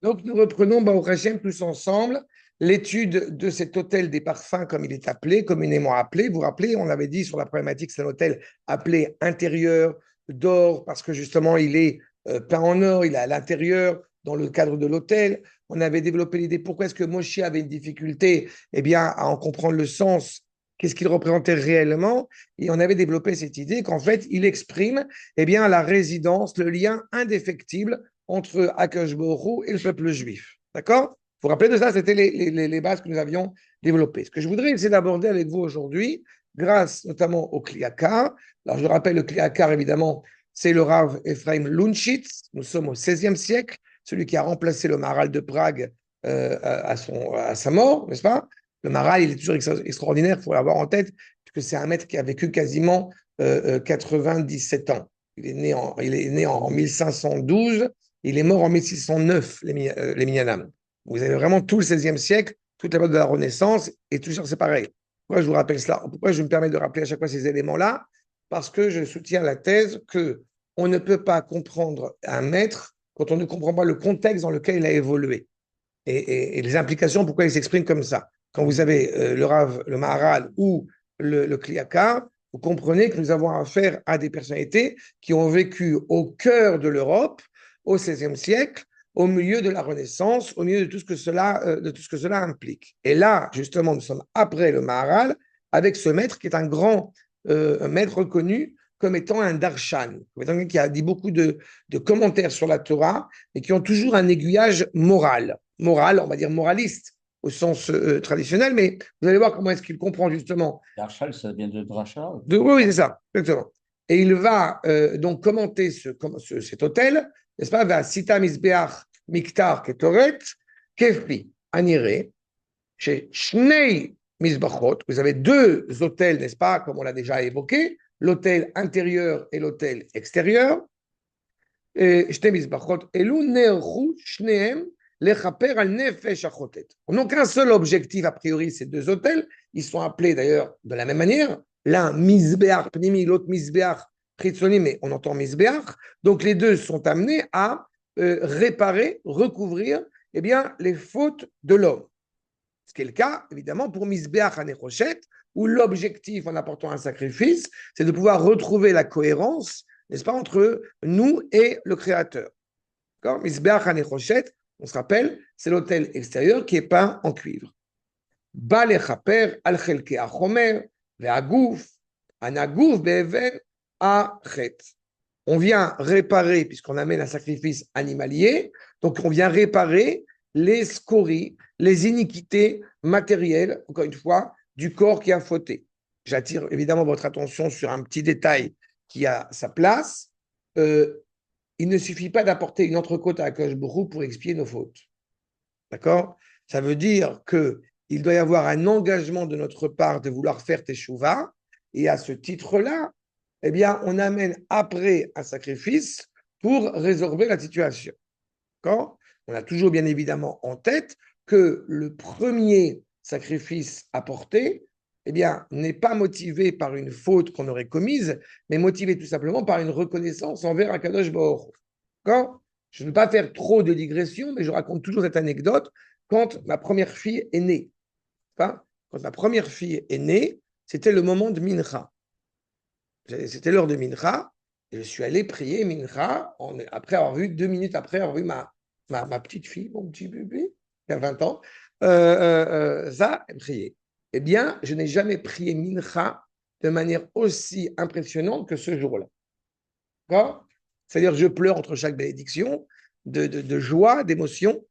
Donc, nous reprenons, Baruch Hashem, tous ensemble, l'étude de cet hôtel des parfums, comme il est appelé, communément appelé. Vous vous rappelez, on avait dit sur la problématique, c'est un hôtel appelé intérieur d'or, parce que justement, il est peint en or, il est à l'intérieur, dans le cadre de l'hôtel. On avait développé l'idée, pourquoi est-ce que Moshe avait une difficulté, eh bien, à en comprendre le sens, qu'est-ce qu'il représentait réellement. Et on avait développé cette idée qu'en fait, il exprime, eh bien, la résidence, le lien indéfectible entre Akash Borou et le peuple juif. D'accord? Vous vous rappelez de ça? C'était les bases que nous avions développées. Ce que je voudrais essayer d'aborder avec vous aujourd'hui, grâce notamment au Kliakar. Alors, je rappelle, le Kliakar, évidemment, c'est le Rav Ephraim Lunchitz. Nous sommes au XVIe siècle, celui qui a remplacé le Maharal de Prague à sa mort, n'est-ce pas? Le Maharal, il est toujours extraordinaire, il faut l'avoir en tête, puisque c'est un maître qui a vécu quasiment 97 ans. Il est né en 1512. Il est mort en 1609, les Minyanam. Vous avez vraiment tout le XVIe siècle, toute la mode de la Renaissance, et tout ça, c'est pareil. Pourquoi je vous rappelle cela? Pourquoi je me permets de rappeler à chaque fois ces éléments-là? Parce que je soutiens la thèse que on ne peut pas comprendre un maître quand on ne comprend pas le contexte dans lequel il a évolué et les implications, pourquoi il s'exprime comme ça. Quand vous avez le Rav, le Maharal ou le Kliakar, vous comprenez que nous avons affaire à des personnalités qui ont vécu au cœur de l'Europe au XVIe siècle, au milieu de la Renaissance, au milieu de tout ce que cela implique. Et là, justement, nous sommes après le Maharal, avec ce maître qui est un grand maître reconnu comme étant un darshan, comme étant quelqu'un qui a dit beaucoup de commentaires sur la Torah, et qui ont toujours un aiguillage moral, on va dire moraliste au sens traditionnel, mais vous allez voir comment est-ce qu'il comprend justement. Darshal, ça vient de Dracha. Oui, oui, c'est ça, exactement. Et il va donc commenter cet hôtel, n'est-ce pas? Va Sita Misbeach Miktar Ketoret, Kefi Anire, chez Shnei Misbachot. Vous avez deux hôtels, n'est-ce pas? Comme on l'a déjà évoqué, l'hôtel intérieur et l'hôtel extérieur. שתי מזבחות, אלו נערכו שניהם לכפר על נפש החוטאת. On n'a qu'un seul objectif a priori, ces deux hôtels, ils sont appelés d'ailleurs de la même manière, l'un Mizbeach Pnimi, l'autre Mizbeach Chitzoni, mais on entend Mizbeach, donc les deux sont amenés à réparer, recouvrir eh bien, les fautes de l'homme. Ce qui est le cas, évidemment, pour Mizbeach Hanechoshet, où l'objectif en apportant un sacrifice, c'est de pouvoir retrouver la cohérence, n'est-ce pas, entre nous et le Créateur. D'accord? Mizbeach Hanechoshet, on se rappelle, c'est l'autel extérieur qui est peint en cuivre. Ba lechaper al chelke achomer, ve'agouf, anagouf be'even achet. On vient réparer, puisqu'on amène un sacrifice animalier, donc on vient réparer les scories, les iniquités matérielles, encore une fois, du corps qui a fauté. J'attire évidemment votre attention sur un petit détail qui a sa place. Il ne suffit pas d'apporter une entrecôte à Akash Borou pour expier nos fautes. D'accord? Ça veut dire qu'il doit y avoir un engagement de notre part de vouloir faire teshuva, et à ce titre-là, eh bien, on amène après un sacrifice pour résorber la situation. D'accord? On a toujours bien évidemment en tête que le premier sacrifice apporté, eh bien, n'est pas motivé par une faute qu'on aurait commise, mais motivé tout simplement par une reconnaissance envers Akadosh Baruch. D'accord? Je ne veux pas faire trop de digressions, mais je raconte toujours cette anecdote. Quand ma première fille est née, quand ma première fille est née, c'était le moment de Mincha. C'était l'heure de Mincha, et je suis allé prier Mincha après avoir vu, 2 minutes après avoir vu ma petite fille, mon petit bébé, qui a 20 ans, ça, prier. Eh bien, je n'ai jamais prié Mincha de manière aussi impressionnante que ce jour-là. D'accord? C'est-à-dire, je pleure entre chaque bénédiction, de joie, d'émotion,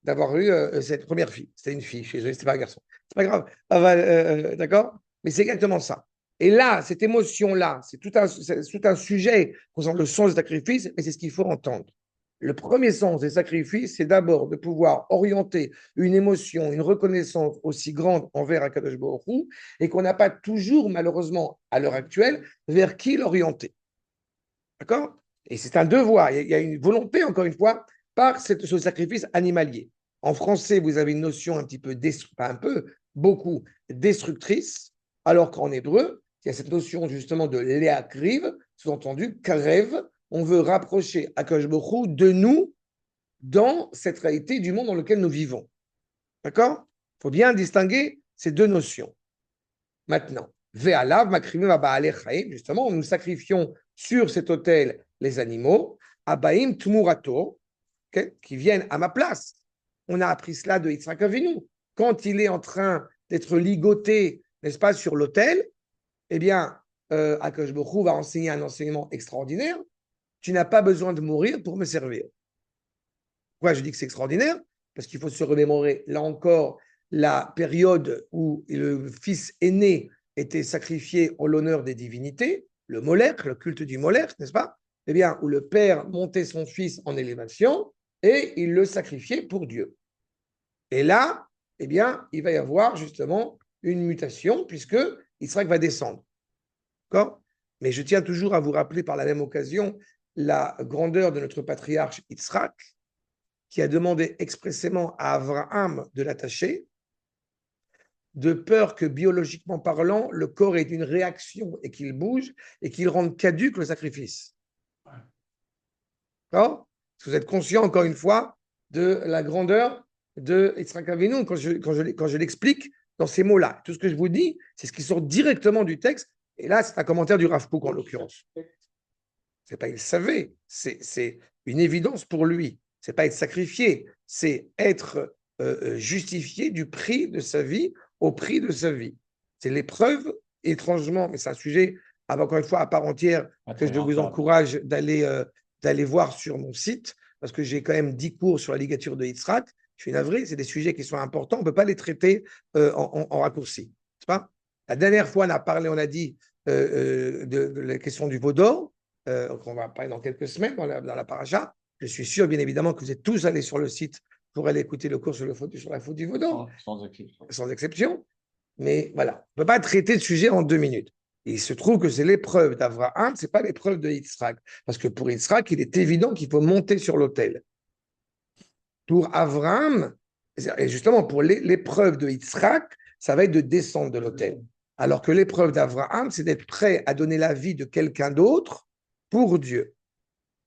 d'avoir eu cette première fille. C'était une fille, je suis désolé, c'était pas un garçon. C'est pas grave. D'accord? Mais c'est exactement ça. Et là, cette émotion-là, c'est tout un sujet concernant le sens du sacrifice, mais c'est ce qu'il faut entendre. Le premier sens des sacrifices, c'est d'abord de pouvoir orienter une émotion, une reconnaissance aussi grande envers Akadosh Baruch Hu, et qu'on n'a pas toujours, malheureusement, à l'heure actuelle, vers qui l'orienter. D'accord? Et c'est un devoir. Il y a une volonté, encore une fois, par ce sacrifice animalier. En français, vous avez une notion un petit peu, pas un peu, beaucoup destructrice, alors qu'en hébreu, il y a cette notion justement de léakriv, sous-entendu, karev, on veut rapprocher Akash Borou de nous dans cette réalité du monde dans lequel nous vivons. D'accord? Il faut bien distinguer ces deux notions. Maintenant, Ve'alav makrimim aba'alei chaim, justement, nous sacrifions sur cet autel les animaux, abaim tmurato, qui viennent à ma place. On a appris cela de Yitzhak Avinu. Quand il est en train d'être ligoté, n'est-ce pas, sur l'autel, eh bien, Akadosh Baruch Hu va enseigner un enseignement extraordinaire. Tu n'as pas besoin de mourir pour me servir. Pourquoi je dis que c'est extraordinaire? Parce qu'il faut se remémorer, là encore, la période où le fils aîné était sacrifié en l'honneur des divinités, le Molech, le culte du Molech, n'est-ce pas? Eh bien, où le père montait son fils en élévation et il le sacrifiait pour Dieu. Et là, eh bien, il va y avoir justement une mutation puisque Yitzhak va descendre. D'accord? Mais je tiens toujours à vous rappeler par la même occasion la grandeur de notre patriarche Yitzhak, qui a demandé expressément à Abraham de l'attacher, de peur que biologiquement parlant, le corps ait une réaction et qu'il bouge et qu'il rende caduque le sacrifice. D'accord? Vous êtes conscient, encore une fois, de la grandeur de Yitzhak Avinu quand je l'explique dans ces mots-là. Tout ce que je vous dis, c'est ce qui sort directement du texte. Et là, c'est un commentaire du Rav Kook en l'occurrence. C'est pas il savait, c'est une évidence pour lui. C'est pas être sacrifié, c'est être justifié du prix de sa vie au prix de sa vie. C'est l'épreuve, étrangement, mais c'est un sujet, encore une fois, à part entière, que je vous encourage d'aller voir sur mon site, parce que j'ai quand même 10 cours sur la ligature de Yitzhak. Je suis navré, c'est des sujets qui sont importants, on ne peut pas les traiter en raccourci. C'est pas? La dernière fois, on a dit de la question du veau d'or, qu'on va parler dans quelques semaines dans la paracha. Je suis sûr, bien évidemment, que vous êtes tous allés sur le site pour aller écouter le cours sur la faute du veau d'or. Sans exception. Mais voilà, on ne peut pas traiter le sujet en 2 minutes. Et il se trouve que c'est l'épreuve d'Abraham, ce n'est pas l'épreuve de Yitzhak. Parce que pour Yitzhak, il est évident qu'il faut monter sur l'autel. Pour Abraham, et justement pour l'épreuve de Yitzhak, ça va être de descendre de l'autel. Alors que l'épreuve d'Abraham, c'est d'être prêt à donner la vie de quelqu'un d'autre pour Dieu.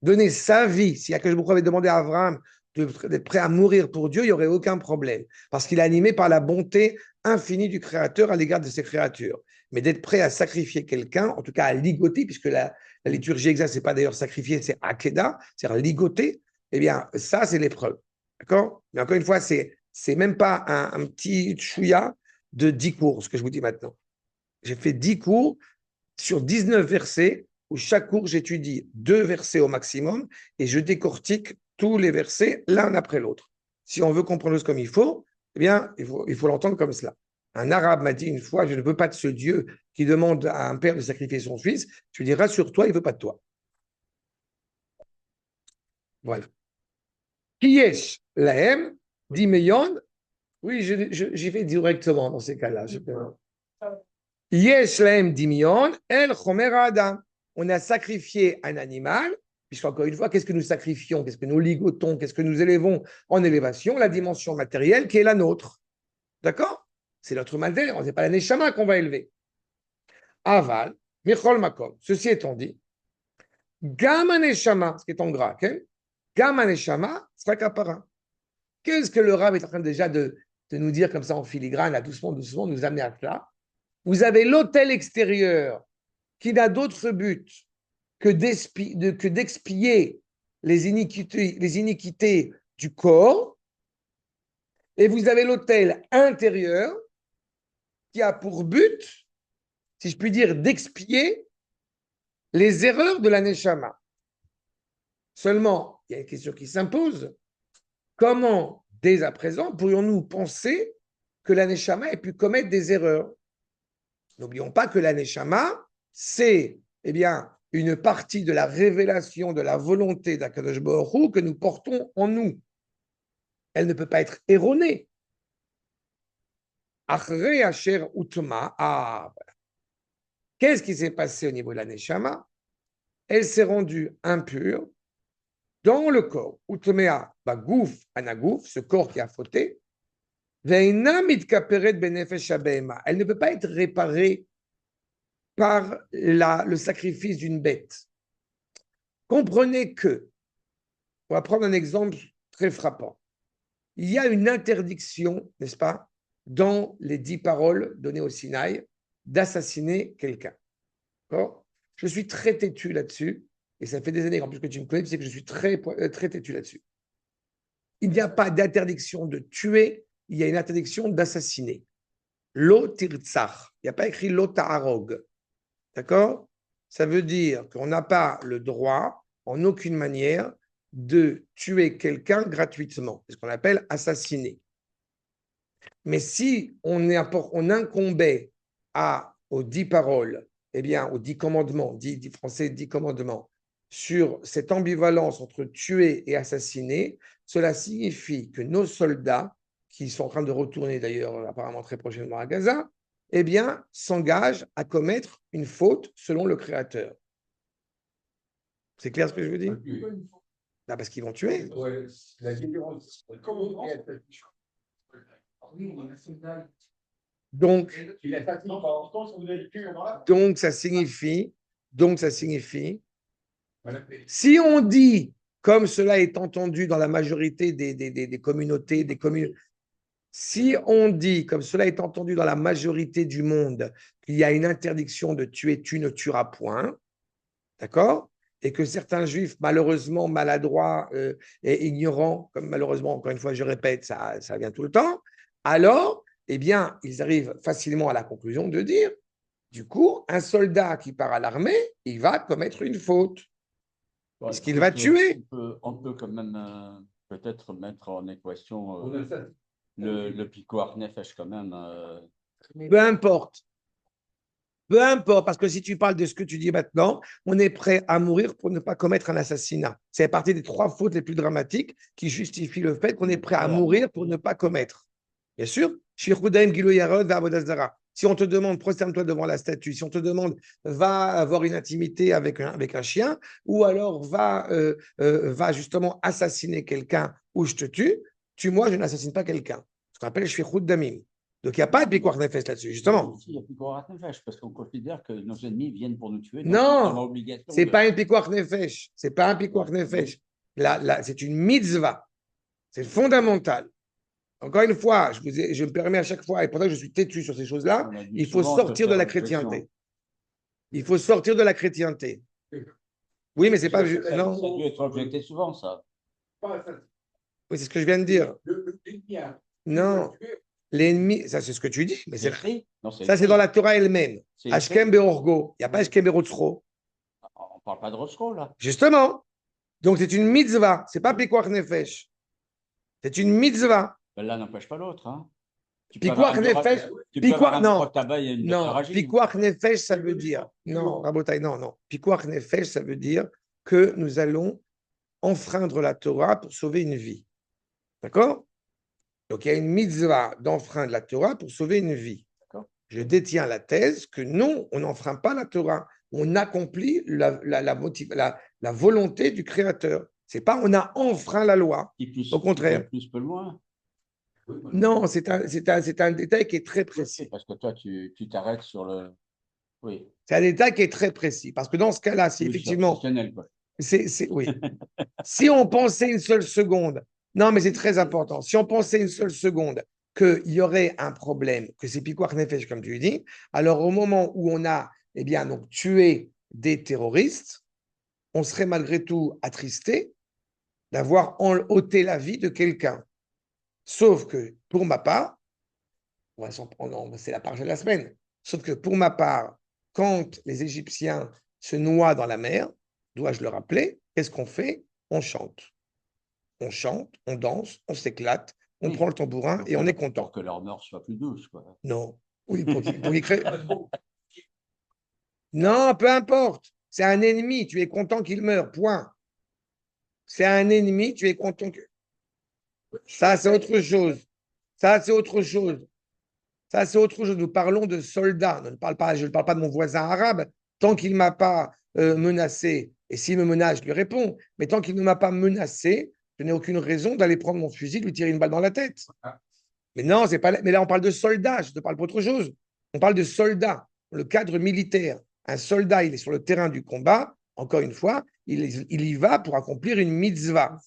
Donner sa vie, si Akadosh Baruch Hu avait demandé à Abraham d'être prêt à mourir pour Dieu, il n'y aurait aucun problème. Parce qu'il est animé par la bonté infinie du Créateur à l'égard de ses créatures. Mais d'être prêt à sacrifier quelqu'un, en tout cas à ligoter, puisque la liturgie exacte, ce n'est pas d'ailleurs sacrifier, c'est akeda, c'est-à-dire ligoter, eh bien, ça, c'est l'épreuve. D'accord? Mais encore une fois, c'est même pas un petit chouïa de 10 cours, ce que je vous dis maintenant. J'ai fait 10 cours sur 19 versets, où chaque cours, j'étudie 2 versets au maximum et je décortique tous les versets l'un après l'autre. Si on veut comprendre comme il faut, eh bien, il faut l'entendre comme cela. Un arabe m'a dit une fois, je ne veux pas de ce Dieu qui demande à un père de sacrifier son fils. Je lui dis, rassure-toi, il ne veut pas de toi. Voilà. Qui est l'ahem dit Meyon. Oui, j'y vais directement dans ces cas-là. Yesh lahem dimion, el chomer adam. On a sacrifié un animal, puisqu'encore une fois, qu'est-ce que nous sacrifions? Qu'est-ce que nous ligotons? Qu'est-ce que nous élevons en élévation? La dimension matérielle qui est la nôtre. D'accord? C'est notre matériel, ce n'est pas la neshama qu'on va élever. Aval, michol makom. Ceci étant dit, gama neshama, ce qui est en gras, gama neshama sera kapara. Qu'est-ce que le Rav est en train déjà de nous dire comme ça en filigrane, là, doucement, doucement, nous amener à cela? Vous avez l'autel extérieur qui n'a d'autre but que d'expier les iniquités du corps, et vous avez l'autel intérieur qui a pour but, si je puis dire, d'expier les erreurs de la Neshama. Seulement, il y a une question qui s'impose. Comment, dès à présent, pourrions-nous penser que la Neshama ait pu commettre des erreurs? N'oublions pas que la Neshama, c'est une partie de la révélation de la volonté d'Akadosh Baruch Hu que nous portons en nous. Elle ne peut pas être erronée. Achre Asher Utma. Qu'est-ce qui s'est passé au niveau de la Neshama? Elle s'est rendue impure dans le corps. Utmea Bagouf Anagouf, ce corps qui a fauté. Elle ne peut pas être réparée par le sacrifice d'une bête. Comprenez que, on va prendre un exemple très frappant. Il y a une interdiction, n'est-ce pas, dans les 10 paroles données au Sinaï, d'assassiner quelqu'un. D'accord ? Je suis très têtu là-dessus, et ça fait des années en plus que tu me connais, tu sais que je suis très têtu là-dessus. Il n'y a pas d'interdiction de tuer, il y a une interdiction d'assassiner. Lo tirtsach. Il n'y a pas écrit lo ta'arog. D'accord ? Ça veut dire qu'on n'a pas le droit, en aucune manière, de tuer quelqu'un gratuitement. C'est ce qu'on appelle assassiner. Mais si on incombait aux 10 paroles, eh bien, aux 10 commandements, 10 français, 10 commandements, sur cette ambivalence entre tuer et assassiner, cela signifie que nos soldats, qui sont en train de retourner d'ailleurs apparemment très prochainement à Gaza, eh bien, s'engagent à commettre une faute selon le Créateur. C'est clair ce que je veux dire? Là, parce qu'ils vont tuer. Donc, ça signifie, si on dit, comme cela est entendu dans la majorité des communautés, des communes, si on dit, comme cela est entendu dans la majorité du monde, qu'il y a une interdiction de tuer, tu ne tueras point, d'accord? Et que certains juifs, malheureusement maladroits et ignorants, comme malheureusement, encore une fois, je répète, ça vient tout le temps, alors, eh bien, ils arrivent facilement à la conclusion de dire, du coup, un soldat qui part à l'armée, il va commettre une faute. Ouais, Est-ce qu'il va tuer? On peut quand même peut-être mettre en équation le picouar nefesh quand même. Peu importe. Peu importe, parce que si tu parles de ce que tu dis maintenant, on est prêt à mourir pour ne pas commettre un assassinat. C'est partie des 3 fautes les plus dramatiques qui justifient le fait qu'on est prêt à mourir pour ne pas commettre. Bien sûr, si on te demande, prosterne-toi devant la statue, si on te demande, va avoir une intimité avec un chien, ou alors va justement assassiner quelqu'un ou je te tue, moi, je n'assassine pas quelqu'un. Ce qu'on appelle shfichut damim. Donc, il n'y a pas de pikuach nefesh là-dessus, justement. Il y a picouar nefesh parce qu'on considère que nos ennemis viennent pour nous tuer. Non, ce n'est pas un pikuach nefesh. C'est pas un pikuach nefesh. Là, c'est une mitzvah. C'est fondamental. Encore une fois, je me permets à chaque fois, et pour ça que je suis têtu sur ces choses-là, il faut sortir de la chrétienté. Il faut sortir de la chrétienté. Oui, mais c'est pas. Ça Non. a dû être objecté souvent, ça. Oui, c'est ce que je viens de dire. Non. L'ennemi, ça c'est ce que tu dis, mais c'est écrit. Ça c'est dans la Torah elle-même. Ashkem beorgo. Il n'y a pas Ashkem berotzro. On ne parle pas de Roshko, là. Justement. Donc c'est une mitzvah. C'est pas pikuach nefesh. C'est une mitzvah. Ben, l'un n'empêche pas l'autre. Hein. Pikuach nefesh. Non, pikuach nefesh, ça veut dire. Non, Rabotai, non. Pikuach nefesh, ça veut dire que nous allons enfreindre la Torah pour sauver une vie. D'accord? Donc, il y a une mitzvah d'enfreindre la Torah pour sauver une vie. Je détiens la thèse que non, on n'enfreint pas la Torah. On accomplit la volonté du Créateur. C'est pas on a enfreint la loi. Au contraire. Plus peu loin. Non, c'est un détail qui est très précis. Parce que toi, tu t'arrêtes sur le... Oui. C'est un détail qui est très précis. Parce que dans ce cas-là, si effectivement... Oui. Si on pensait une seule seconde, non, mais c'est très important. Si on pensait une seule seconde qu'il y aurait un problème, que c'est pikuach nefesh, comme tu dis, alors au moment où on a donc, tué des terroristes, on serait malgré tout attristé d'avoir ôté la vie de quelqu'un. Sauf que, pour ma part, c'est la part de la semaine, sauf que pour ma part, quand les Égyptiens se noient dans la mer, dois-je le rappeler, qu'est-ce qu'on fait? On chante. On chante, on danse, on s'éclate, on prend le tambourin et on est content. Pour que leur mort soit plus douce, quoi. Non. Oui, pour qu'ils créent. Non, peu importe. C'est un ennemi, tu es content qu'il meure, point. C'est un ennemi, tu es content que... Ça, c'est autre chose. Ça, c'est autre chose. Ça, c'est autre chose. Nous parlons de soldats. Je ne parle pas de mon voisin arabe. Tant qu'il ne m'a pas menacé, et s'il me menace, je lui réponds. Mais tant qu'il ne m'a pas menacé, je n'ai aucune raison d'aller prendre mon fusil, lui tirer une balle dans la tête. Mais non, c'est pas. Mais là, on parle de soldats. Je te parle pas autre chose. On parle de soldats. Le cadre militaire. Un soldat, il est sur le terrain du combat. Encore une fois, il y va pour accomplir une mitzvah.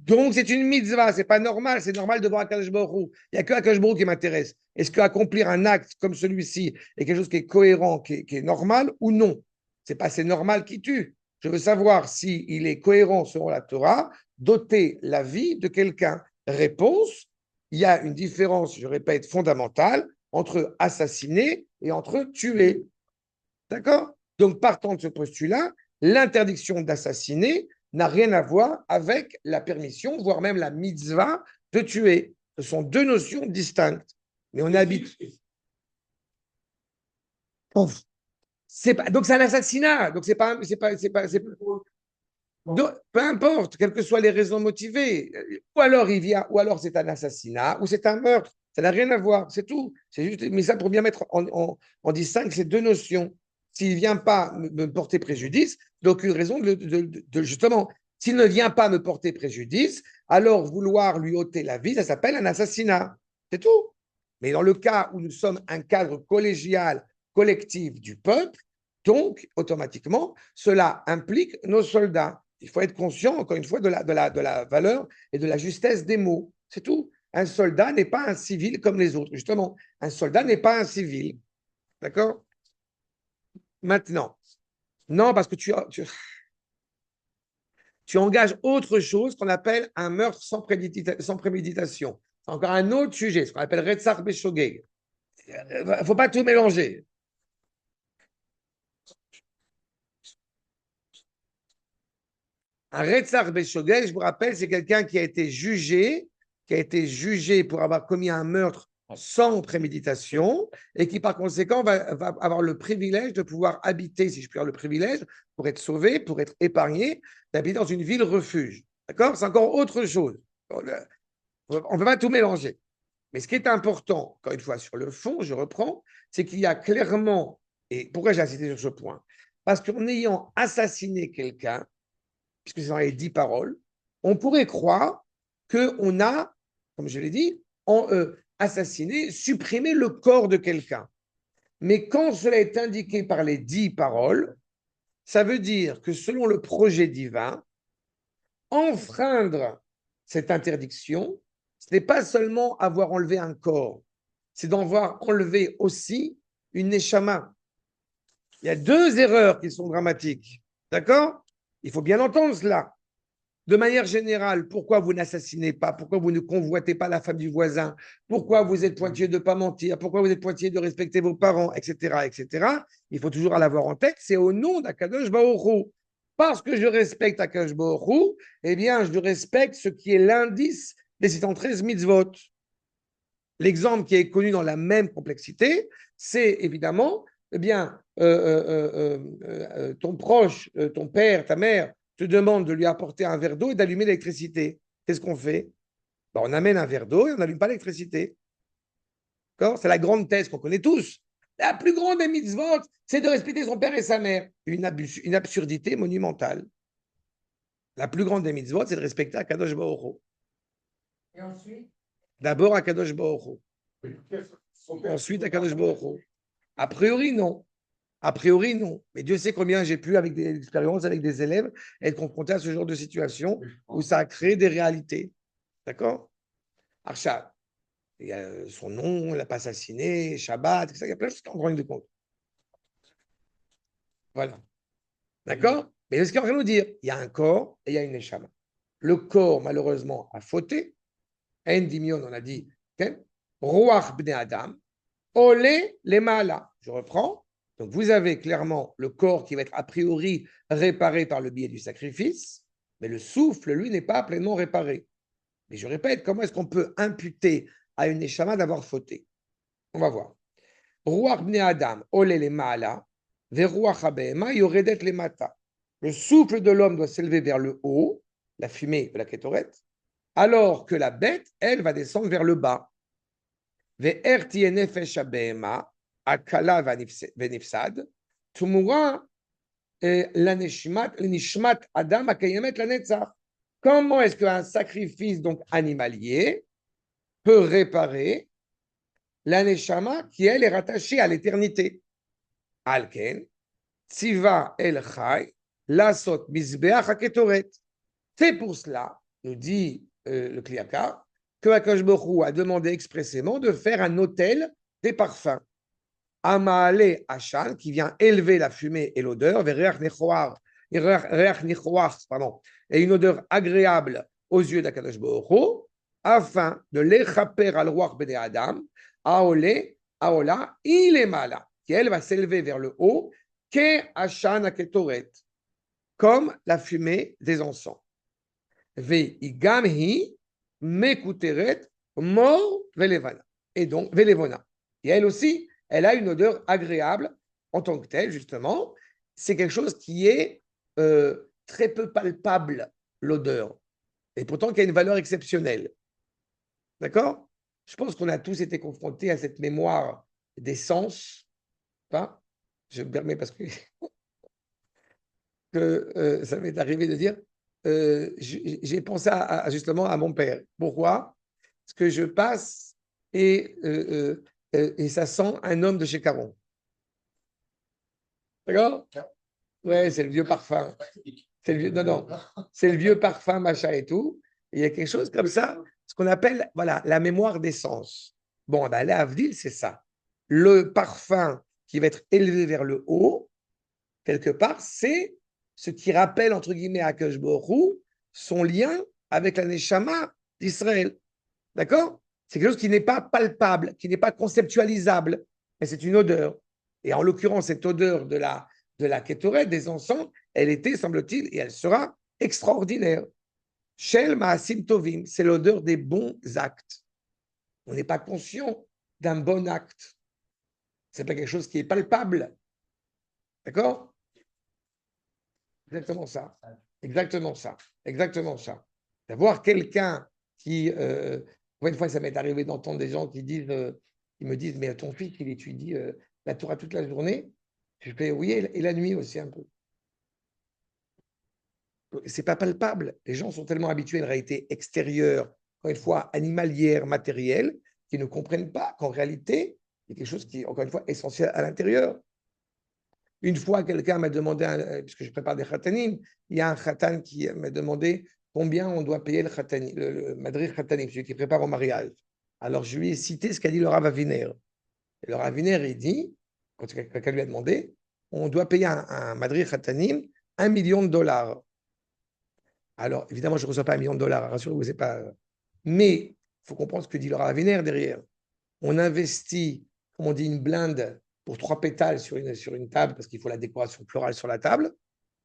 Donc, c'est une mitzvah, c'est pas normal, c'est normal de voir Akadosh Baruch Hu. Il n'y a que Akadosh Baruch Hu qui m'intéresse. Est-ce qu'accomplir un acte comme celui-ci est quelque chose qui est cohérent, qui est normal ou non? C'est pas c'est normal qui tue. Je veux savoir s'il est cohérent selon la Torah, d'ôter la vie de quelqu'un. Réponse, il y a une différence, je répète, fondamentale entre assassiner et entre tuer. D'accord? Donc, partant de ce postulat, l'interdiction d'assassiner n'a rien à voir avec la permission, voire même la mitzvah de tuer. Ce sont deux notions distinctes. Mais on habite. Donc, c'est un assassinat. Donc, c'est pas. Donc, peu importe, quelles que soient les raisons motivées. Ou alors, il vient, ou alors c'est un assassinat, ou c'est un meurtre. Ça n'a rien à voir. C'est tout. C'est juste, mais ça, pour bien mettre en distingue ces deux notions. S'il ne vient pas me porter préjudice, d'aucune raison justement, s'il ne vient pas me porter préjudice, alors vouloir lui ôter la vie, ça s'appelle un assassinat. C'est tout. Mais dans le cas où nous sommes un cadre collégial, collectif du peuple, donc automatiquement, cela implique nos soldats. Il faut être conscient, encore une fois, de la valeur et de la justesse des mots. C'est tout. Un soldat n'est pas un civil comme les autres. Justement, un soldat n'est pas un civil. D'accord? Maintenant, non, parce que tu engages autre chose qu'on appelle un meurtre sans préméditation. C'est encore un autre sujet, ce qu'on appelle Retzach Beshogeg. Il ne faut pas tout mélanger. Un Retzach Beshogeg, je vous rappelle, c'est quelqu'un qui a été jugé pour avoir commis un meurtre sans préméditation et qui, par conséquent, va avoir le privilège de pouvoir habiter, si je puis dire le privilège, pour être sauvé, pour être épargné, d'habiter dans une ville refuge. D'accord? C'est encore autre chose. On ne peut pas tout mélanger. Mais ce qui est important, encore une fois, sur le fond, je reprends, c'est qu'il y a clairement, et pourquoi j'ai insisté sur ce point? Parce qu'en ayant assassiné quelqu'un, puisque c'est dans les 10 paroles, on pourrait croire qu'on a, comme je l'ai dit, assassiné, supprimé le corps de quelqu'un. Mais quand cela est indiqué par les 10 paroles, ça veut dire que selon le projet divin, enfreindre cette interdiction, ce n'est pas seulement avoir enlevé un corps, c'est d'avoir enlevé aussi une neshama. Il y a deux erreurs qui sont dramatiques. D'accord? Il faut bien entendre cela. De manière générale, pourquoi vous n'assassinez pas? Pourquoi vous ne convoitez pas la femme du voisin? Pourquoi vous êtes pointilleux de ne pas mentir? Pourquoi vous êtes pointilleux de respecter vos parents, etc., etc. Il faut toujours l'avoir en tête. C'est au nom d'Akadosh Baruch Hu. Parce que je respecte Akadosh Baruch Hu, eh bien, je respecte ce qui est l'indice des 613 mitzvot. L'exemple qui est connu dans la même complexité, c'est évidemment, eh bien, ton proche, ton père, ta mère, te demande de lui apporter un verre d'eau et d'allumer l'électricité. Qu'est-ce qu'on fait? Ben, on amène un verre d'eau et on n'allume pas l'électricité. C'est la grande thèse qu'on connaît tous. La plus grande des mitzvot, c'est de respecter son père et sa mère. Une absurdité monumentale. La plus grande des mitzvot, c'est de respecter Akadosh Baruch Hu. Et ensuite? D'abord Akadosh Baruch Hu. Ensuite Akadosh Baruch Hu. A priori, non. A priori, non. Mais Dieu sait combien j'ai pu, avec des expériences avec des élèves, être confronté à ce genre de situation où ça a créé des réalités. D'accord? Arshad, il y a son nom, il n'a pas assassiné, Shabbat, etc. Il y a plein de choses qu'on rend compte. Voilà. D'accord? Mais ce qu'il est en train de nous dire, il y a un corps et il y a une neshama. Le corps, malheureusement, a fauté. Endimion, on a dit, Ruach bnei Adam, Olé les mala. Je reprends. Donc, vous avez clairement le corps qui va être a priori réparé par le biais du sacrifice, mais le souffle, lui, n'est pas pleinement réparé. Mais je répète, comment est-ce qu'on peut imputer à une neshama d'avoir fauté? On va voir. Ruach bnei Adam, olé les mala, veruach habehema, yoredet les mata. Le souffle de l'homme doit s'élever vers le haut, la fumée de la kétoret, alors que la bête, elle, va descendre vers le bas. Ve'er tiye nefesh habehema, akala venifsad, tumura l'nishmat adam akayemet lanetzach. Comment est-ce qu'un sacrifice donc animalier peut réparer la neshama qui, elle, est rattachée à l'éternité? Alken, tziva el chai, lasot mizbeach haketoret. C'est pour cela nous dit le Kliaka, que Akash Borou a demandé expressément de faire un autel des parfums. Amaale Hachan, qui vient élever la fumée et l'odeur, pardon, et une odeur agréable aux yeux d'Akadosh Borou, afin de l'échapper al roi Bene Adam, Aola, il est mala, qui elle va s'élever vers le haut, ke Hachan Aketoret, comme la fumée des encens. Ve'igamhi mekuteret mor velevana. Et donc, velevona. Et elle aussi, elle a une odeur agréable en tant que telle, justement. C'est quelque chose qui est très peu palpable, l'odeur. Et pourtant, qui a une valeur exceptionnelle. D'accord? Je pense qu'on a tous été confrontés à cette mémoire des sens. Hein? Je me permets parce que, ça m'est arrivé de dire, j'ai pensé justement à mon père. Pourquoi? Parce que je passe et ça sent un homme de chez Caron. D'accord? Ouais, c'est le vieux parfum. C'est le vieux, non, c'est le vieux parfum, machin et tout. Et il y a quelque chose comme ça, ce qu'on appelle, voilà, la mémoire des sens. Bon, ben, là, Avdil, c'est ça. Le parfum qui va être élevé vers le haut, quelque part, c'est ce qui rappelle, entre guillemets, à Akash Borou son lien avec la Neshama d'Israël. D'accord? C'est quelque chose qui n'est pas palpable, qui n'est pas conceptualisable, mais c'est une odeur. Et en l'occurrence, cette odeur de la Kétoret, des encens, elle était, semble-t-il, et elle sera extraordinaire. Shel Maasim Tovim, c'est l'odeur des bons actes. On n'est pas conscient d'un bon acte. Ce n'est pas quelque chose qui est palpable. D'accord? Exactement ça. Exactement ça. Exactement ça. D'avoir quelqu'un qui, une fois, ça m'est arrivé d'entendre des gens qui me disent, mais ton fils, il étudie la Torah toute la journée. Je fais, oui, et la nuit aussi un peu. C'est pas palpable. Les gens sont tellement habitués à une réalité extérieure, encore une fois, animalière, matérielle, qu'ils ne comprennent pas qu'en réalité, il y a quelque chose qui est, encore une fois, essentiel à l'intérieur. Une fois, quelqu'un m'a demandé, puisque je prépare des khatanim, il y a un khatan qui m'a demandé combien on doit payer le madrich khatanim, celui qui prépare au mariage. Alors, je lui ai cité ce qu'a dit le Rav Aviner. Et le Rav Aviner, il dit, quand quelqu'un lui a demandé, on doit payer un madrich khatanim $1 million. Alors, évidemment, je ne reçois pas $1 million, rassurez-vous, c'est pas. Mais il faut comprendre ce que dit le Rav Aviner derrière. On investit, comme on dit, une blinde pour 3 pétales sur une table, parce qu'il faut la décoration florale sur la table.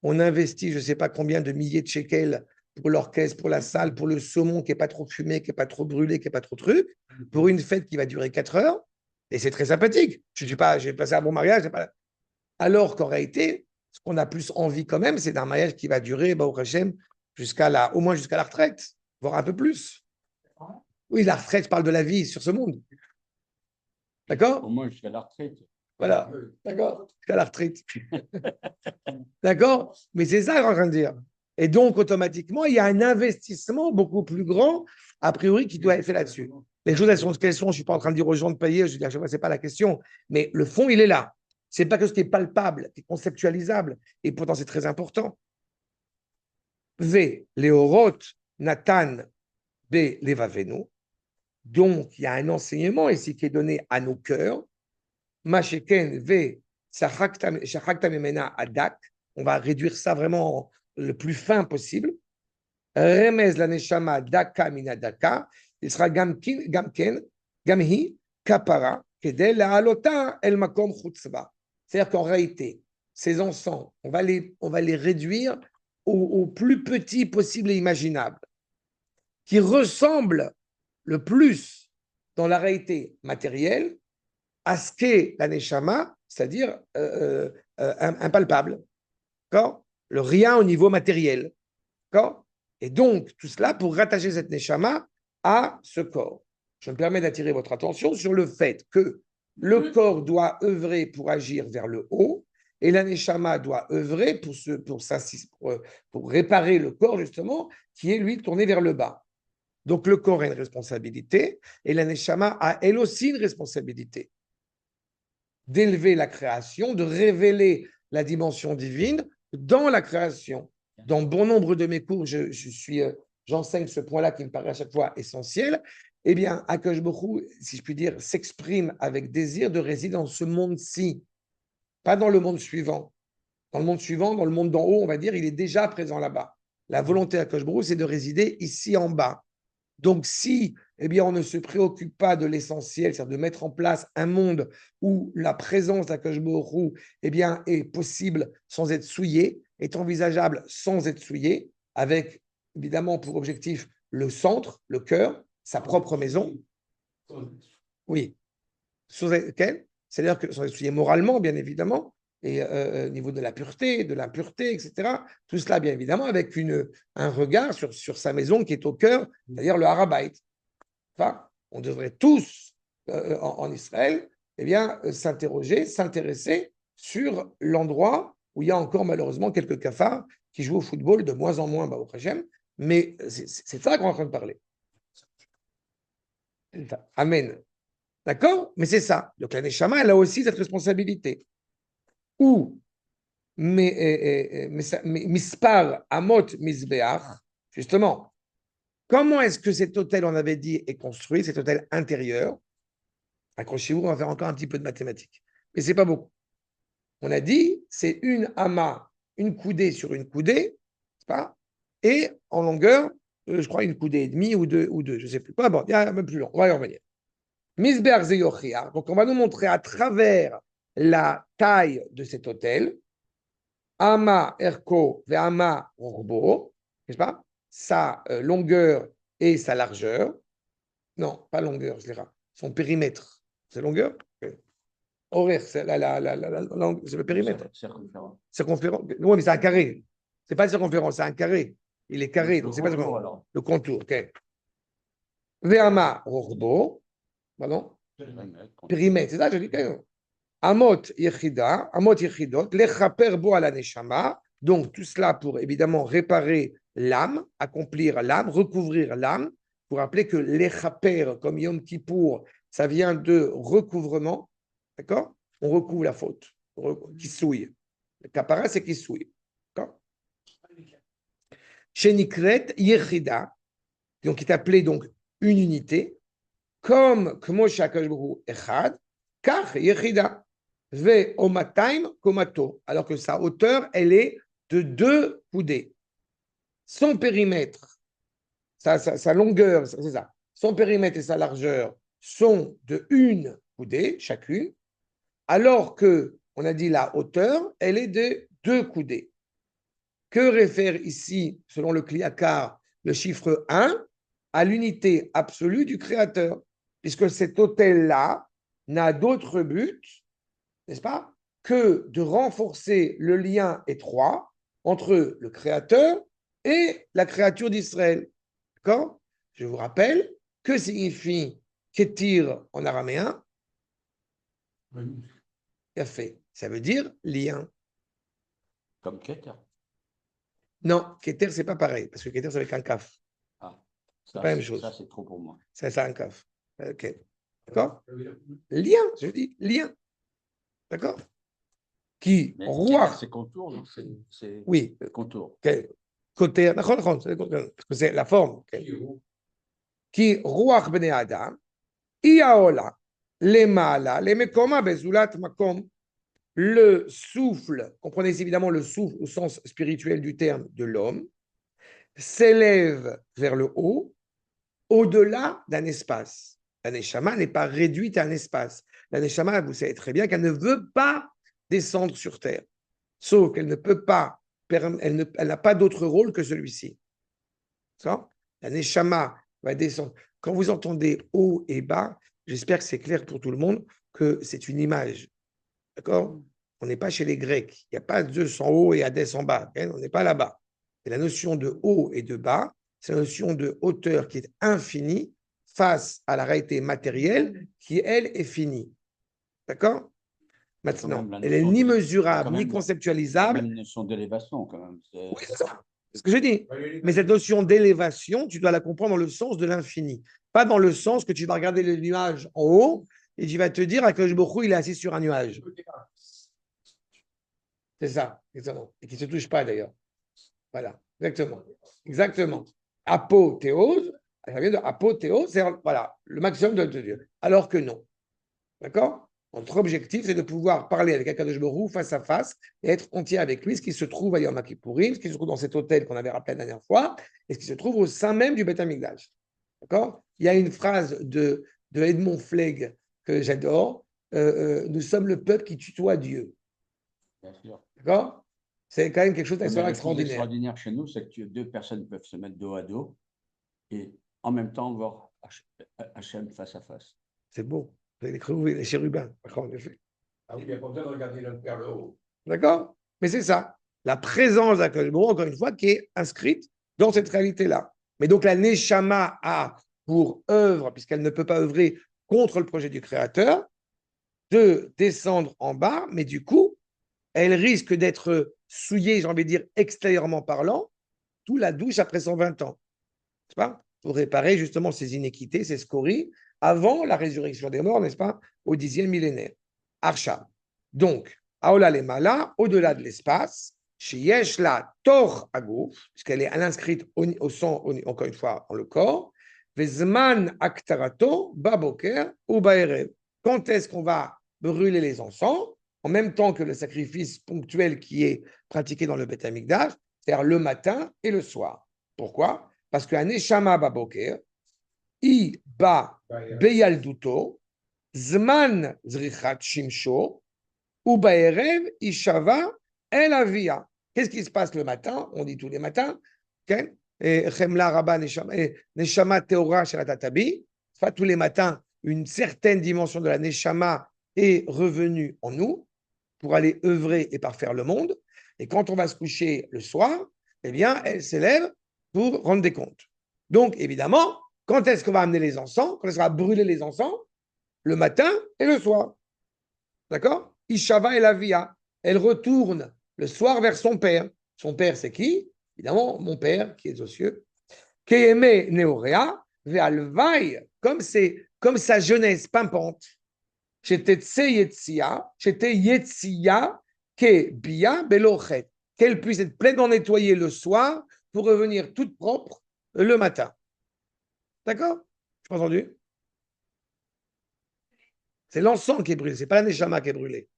On investit, je ne sais pas combien de milliers de shekels pour l'orchestre, pour la salle, pour le saumon qui n'est pas trop fumé, qui n'est pas trop brûlé, qui n'est pas trop truc, pour une fête qui va durer 4 heures. Et c'est très sympathique. Je vais passer un bon mariage. Alors qu'en réalité, ce qu'on a plus envie quand même, c'est d'un mariage qui va durer, au Hachem, au moins jusqu'à la retraite, voire un peu plus. Oui, la retraite parle de la vie sur ce monde. D'accord? Au moins jusqu'à la retraite. Voilà, d'accord? Jusqu'à la retraite. D'accord? Mais c'est ça que je suis en train de dire. Et donc, automatiquement, il y a un investissement beaucoup plus grand, a priori, qui doit être fait là-dessus. Les choses, elles sont ce qu'elles sont. Je ne suis pas en train de dire aux gens de payer. Je veux dire, ce n'est pas la question. Mais le fond, il est là. Ce n'est pas quelque chose qui est palpable, qui est conceptualisable. Et pourtant, c'est très important. V. Léoroth, Nathan, B. Levavenu. Donc, il y a un enseignement ici qui est donné à nos cœurs. Masheken V. Adak. On va réduire ça vraiment le plus fin possible. Remez la neshama daka mina daka. Il sera gamken, gamhi, kapara, kedel la alota el makom chutzba. C'est-à-dire qu'en réalité, ces encens, on va les réduire au plus petit possible et imaginable, qui ressemble le plus dans la réalité matérielle à ce qu'est la neshama, c'est-à-dire impalpable. D'accord? Le rien au niveau matériel. D'accord? Et donc, tout cela pour rattacher cette neshama à ce corps. Je me permets d'attirer votre attention sur le fait que le corps doit œuvrer pour agir vers le haut et la neshama doit œuvrer pour réparer le corps, justement, qui est, lui, tourné vers le bas. Donc, le corps a une responsabilité et la neshama a, elle aussi, une responsabilité d'élever la création, de révéler la dimension divine dans la création. Dans bon nombre de mes cours, je suis j'enseigne ce point-là qui me paraît à chaque fois essentiel, eh bien, Akadosh Baruch Hu, si je puis dire, s'exprime avec désir de résider dans ce monde-ci, pas dans le monde suivant. Dans le monde suivant, dans le monde d'en haut, on va dire, il est déjà présent là-bas. La volonté d'Akadosh Baruch Hu, c'est de résider ici en bas. Donc, si eh bien, on ne se préoccupe pas de l'essentiel, c'est-à-dire de mettre en place un monde où la présence d'Akadosh Baruch Hu, eh bien, est possible sans être souillée, est envisageable sans être souillée, avec évidemment pour objectif le centre, le cœur, sa propre maison. Oui. C'est-à-dire que sans être souillé moralement, bien évidemment, et au niveau de la pureté, de l'impureté, etc. Tout cela, bien évidemment, avec un regard sur sa maison qui est au cœur, c'est-à-dire le Harabait. Enfin, on devrait tous, en Israël, eh bien, s'interroger, s'intéresser sur l'endroit où il y a encore malheureusement quelques cafards qui jouent au football de moins en moins, au Hachem, mais c'est ça qu'on est en train de parler. Amen. D'accord? Mais c'est ça. Donc la Neshama, elle a aussi cette responsabilité. Ou mispar amot misbeach, justement, comment est-ce que cet hôtel, on avait dit, est construit, cet hôtel intérieur? Accrochez-vous, on va faire encore un petit peu de mathématiques. Mais ce n'est pas beaucoup. On a dit, c'est une ama, une coudée sur une coudée, pas? Et en longueur, je crois, une coudée et demie ou deux, je ne sais plus. Pas bon, il y a un peu plus long, on va y revenir. Misber Zeyochia, donc on va nous montrer à travers la taille de cet hôtel, Ama Erko ve Ama Orbo, n'est-ce pas? Sa longueur et sa largeur. Non, pas longueur, je dirais. Son périmètre. C'est longueur? Horaire, c'est le périmètre. Circonférence. Circonférence. Oui, mais c'est un carré. C'est pas une circonférence, c'est un carré. Il est carré, donc c'est pas le contour. Ok. Ve'ama Orbo. Pardon? Périmètre, c'est ça, je dis. Amot yechidot, lechaper bo ala neshama. Donc, tout cela pour évidemment réparer l'âme, accomplir l'âme, recouvrir l'âme. Pour rappeler que lechaper, comme Yom Kippour, ça vient de recouvrement. D'accord? On recouvre la faute, qui souille. Le kapara, c'est qui souille. D'accord? Shenikret yechida, donc qui est appelé donc une unité, comme Kmosh HaKadosh Baruch Hu Echad, Kach Yechida. Ve Omataim Komato, alors que sa hauteur, elle est de 2 coudées. Son périmètre, sa longueur, c'est ça. Son périmètre et sa largeur sont de 1 coudée chacune, alors que, on a dit la hauteur, elle est de 2 coudées. Que réfère ici, selon le Kliakar, le chiffre 1 à l'unité absolue du Créateur, puisque cet hôtel-là n'a d'autre but, n'est-ce pas, que de renforcer le lien étroit entre le Créateur et la créature d'Israël. D'accord? Je vous rappelle, que signifie Ketir en araméen? Fait. Ça veut dire lien. Comme Keter. Non, Keter, c'est pas pareil, parce que Keter, c'est avec un kaf. Ah, c'est pas la même chose. Ça, c'est trop pour moi. C'est ça, un kaf. Ok. D'accord? Lien, je dis, lien. D'accord? Qui roi. C'est contour, non? C'est oui. Contour. Okay. Côté, parce que c'est la forme. Qui roi bnei adam, iaola, lemala, lemekoma bezulat makom. Le souffle, comprenez évidemment le souffle au sens spirituel du terme de l'homme, s'élève vers le haut, au-delà d'un espace. La neshama n'est pas réduite à un espace. La neshama, vous savez très bien qu'elle ne veut pas descendre sur terre. Sauf qu'elle ne peut pas, elle n'a pas d'autre rôle que celui-ci. La neshama va descendre. Quand vous entendez haut et bas, j'espère que c'est clair pour tout le monde que c'est une image. D'accord? On n'est pas chez les Grecs. Il n'y a pas Zeus en haut et Hadès en bas. On n'est pas là-bas. Et la notion de haut et de bas, c'est la notion de hauteur qui est infinie face à la réalité matérielle qui, elle, est finie. D'accord? Maintenant, elle n'est ni mesurable, ni conceptualisable. Même une notion d'élévation, quand même. Oui, c'est ça. C'est ce que je dis. Mais cette notion d'élévation, tu dois la comprendre dans le sens de l'infini. Pas dans le sens que tu vas regarder le nuage en haut et tu vas te dire que Baruch Hu, il est assis sur un nuage. C'est ça, exactement. Et qui ne se touche pas d'ailleurs. Voilà, exactement. Exactement. apothéose, ça vient de apothéose, c'est voilà, le maximum de Dieu. Alors que non. D'accord? Notre objectif, c'est de pouvoir parler avec Akadosh Baruch Hu face à face et être entier avec lui, ce qui se trouve à Yom Kippourim, ce qui se trouve dans cet hôtel qu'on avait rappelé la dernière fois, et ce qui se trouve au sein même du Beth Amikdash. D'accord? Il y a une phrase de Edmond Flegg que j'adore. Nous sommes le peuple qui tutoie Dieu. Bien sûr. D'accord? C'est quand même quelque chose Mais d'extrêmement le plus extraordinaire. extraordinaire chez nous, c'est que deux personnes peuvent se mettre dos à dos et en même temps voir Hachem face à face. C'est beau. Les chérubins. D'accord, en effet. Ah oui, il n'y a pas besoin de regarder l'un vers le haut. D'accord? Mais c'est ça. La présence d'Akadosh Baruch Hu, encore une fois, qui est inscrite dans cette réalité-là. Mais donc la Neshama a pour œuvre, puisqu'elle ne peut pas œuvrer contre le projet du Créateur, de descendre en bas, mais du coup, elle risque d'être souillée, j'ai envie de dire, extérieurement parlant, tout la douche après 120 ans. N'est-ce pas? Pour réparer justement ces inéquités, ces scories, avant la résurrection des morts, n'est-ce pas? Au 10e millénaire. Archa. Donc, Aola Lemala, au-delà de l'espace, chez Yesh la Tor Agouf, puisqu'elle est inscrite au sang, encore une fois, dans le corps, Vezman Aktarato, Baboker ou Baerev. Quand est-ce qu'on va brûler les encens? En même temps que le sacrifice ponctuel qui est pratiqué dans le Beth Amikdash, c'est-à-dire le matin et le soir. Pourquoi? Parce que Neshama Baboker, I ba beyalduto, Zman zrichat shimsho, ou baerev ishava el avia. Qu'est-ce qui se passe le matin? On dit tous les matins. Chemla rabba neshama teora shalatatabi. Pas tous les matins, une certaine dimension de la neshama est revenue en nous pour aller œuvrer et parfaire le monde. Et quand on va se coucher le soir, eh bien, elle s'élève pour rendre des comptes. Donc, évidemment, quand est-ce qu'on va amener les encens? Quand est-ce qu'on va brûler les encens? Le matin et le soir. D'accord? Ishava et la via. Elle retourne le soir vers son père. Son père, c'est qui? Évidemment, mon père qui est aux cieux. Keyeme Neorea, Ve'alvaï, comme sa jeunesse pimpante. J'étais Yetzia, j'étais Yetzia, Ke Bia Belochet. Qu'elle puisse être pleinement nettoyée le soir pour revenir toute propre le matin. D'accord? Tu m'as entendu? C'est l'encens qui est brûlé, ce n'est pas la neshama qui est brûlée.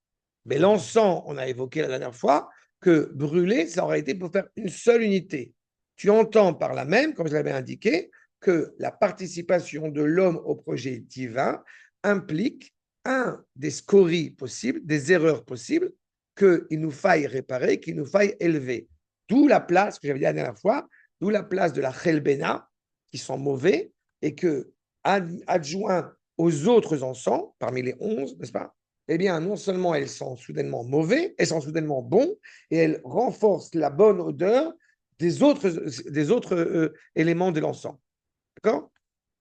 Mais l'encens, on a évoqué la dernière fois, que brûler, c'est en réalité pour faire une seule unité. Tu entends par là même, comme je l'avais indiqué, que la participation de l'homme au projet divin implique un des scories possibles, des erreurs possibles, qu'il nous faille réparer, qu'il nous faille élever. D'où la place, que j'avais dit la dernière fois, d'où la place de la chelbena, qui sont mauvais, et que adjoint aux autres encens, parmi les 11, n'est-ce pas? Eh bien, non seulement elles sont soudainement mauvais, elles sont soudainement bons, et elles renforcent la bonne odeur des autres éléments de l'encens. D'accord?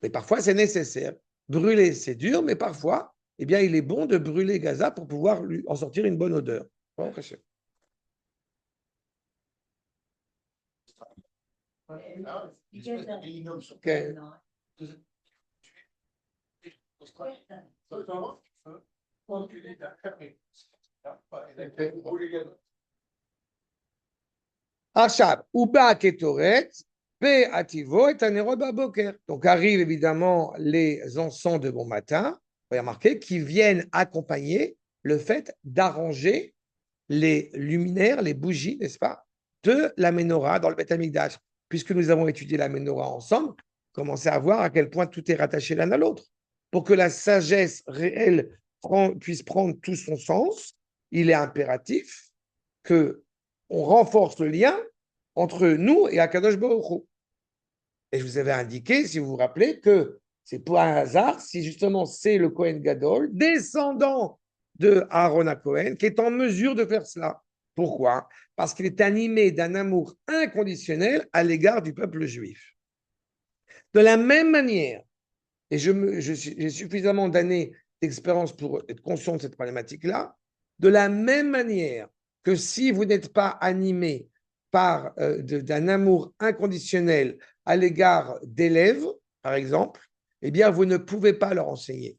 Mais parfois, c'est nécessaire. Brûler, c'est dur, mais parfois, eh bien, il est bon de brûler Gaza pour pouvoir lui en sortir une bonne odeur. Bon, okay. Achab, Uba Ketoret, Pe Ativo et Anerod Baboker. Donc arrivent évidemment les encens de bon matin, vous avez remarqué, qui viennent accompagner le fait d'arranger les luminaires, les bougies, n'est-ce pas, de la menorah dans le Beth Amikdash. Puisque nous avons étudié la menorah ensemble, commencez à voir à quel point tout est rattaché l'un à l'autre. Pour que la sagesse réelle puisse prendre tout son sens, il est impératif que on renforce le lien entre nous et Akadosh Baruch Hu. Et je vous avais indiqué, si vous vous rappelez, que c'est pas un hasard si justement c'est le Kohen Gadol, descendant de Aaron à Cohen, qui est en mesure de faire cela. Pourquoi? Parce qu'il est animé d'un amour inconditionnel à l'égard du peuple juif. De la même manière, et j'ai suffisamment d'années d'expérience pour être conscient de cette problématique-là, de la même manière que si vous n'êtes pas animé par d'un amour inconditionnel à l'égard d'élèves, par exemple, eh bien, vous ne pouvez pas leur enseigner.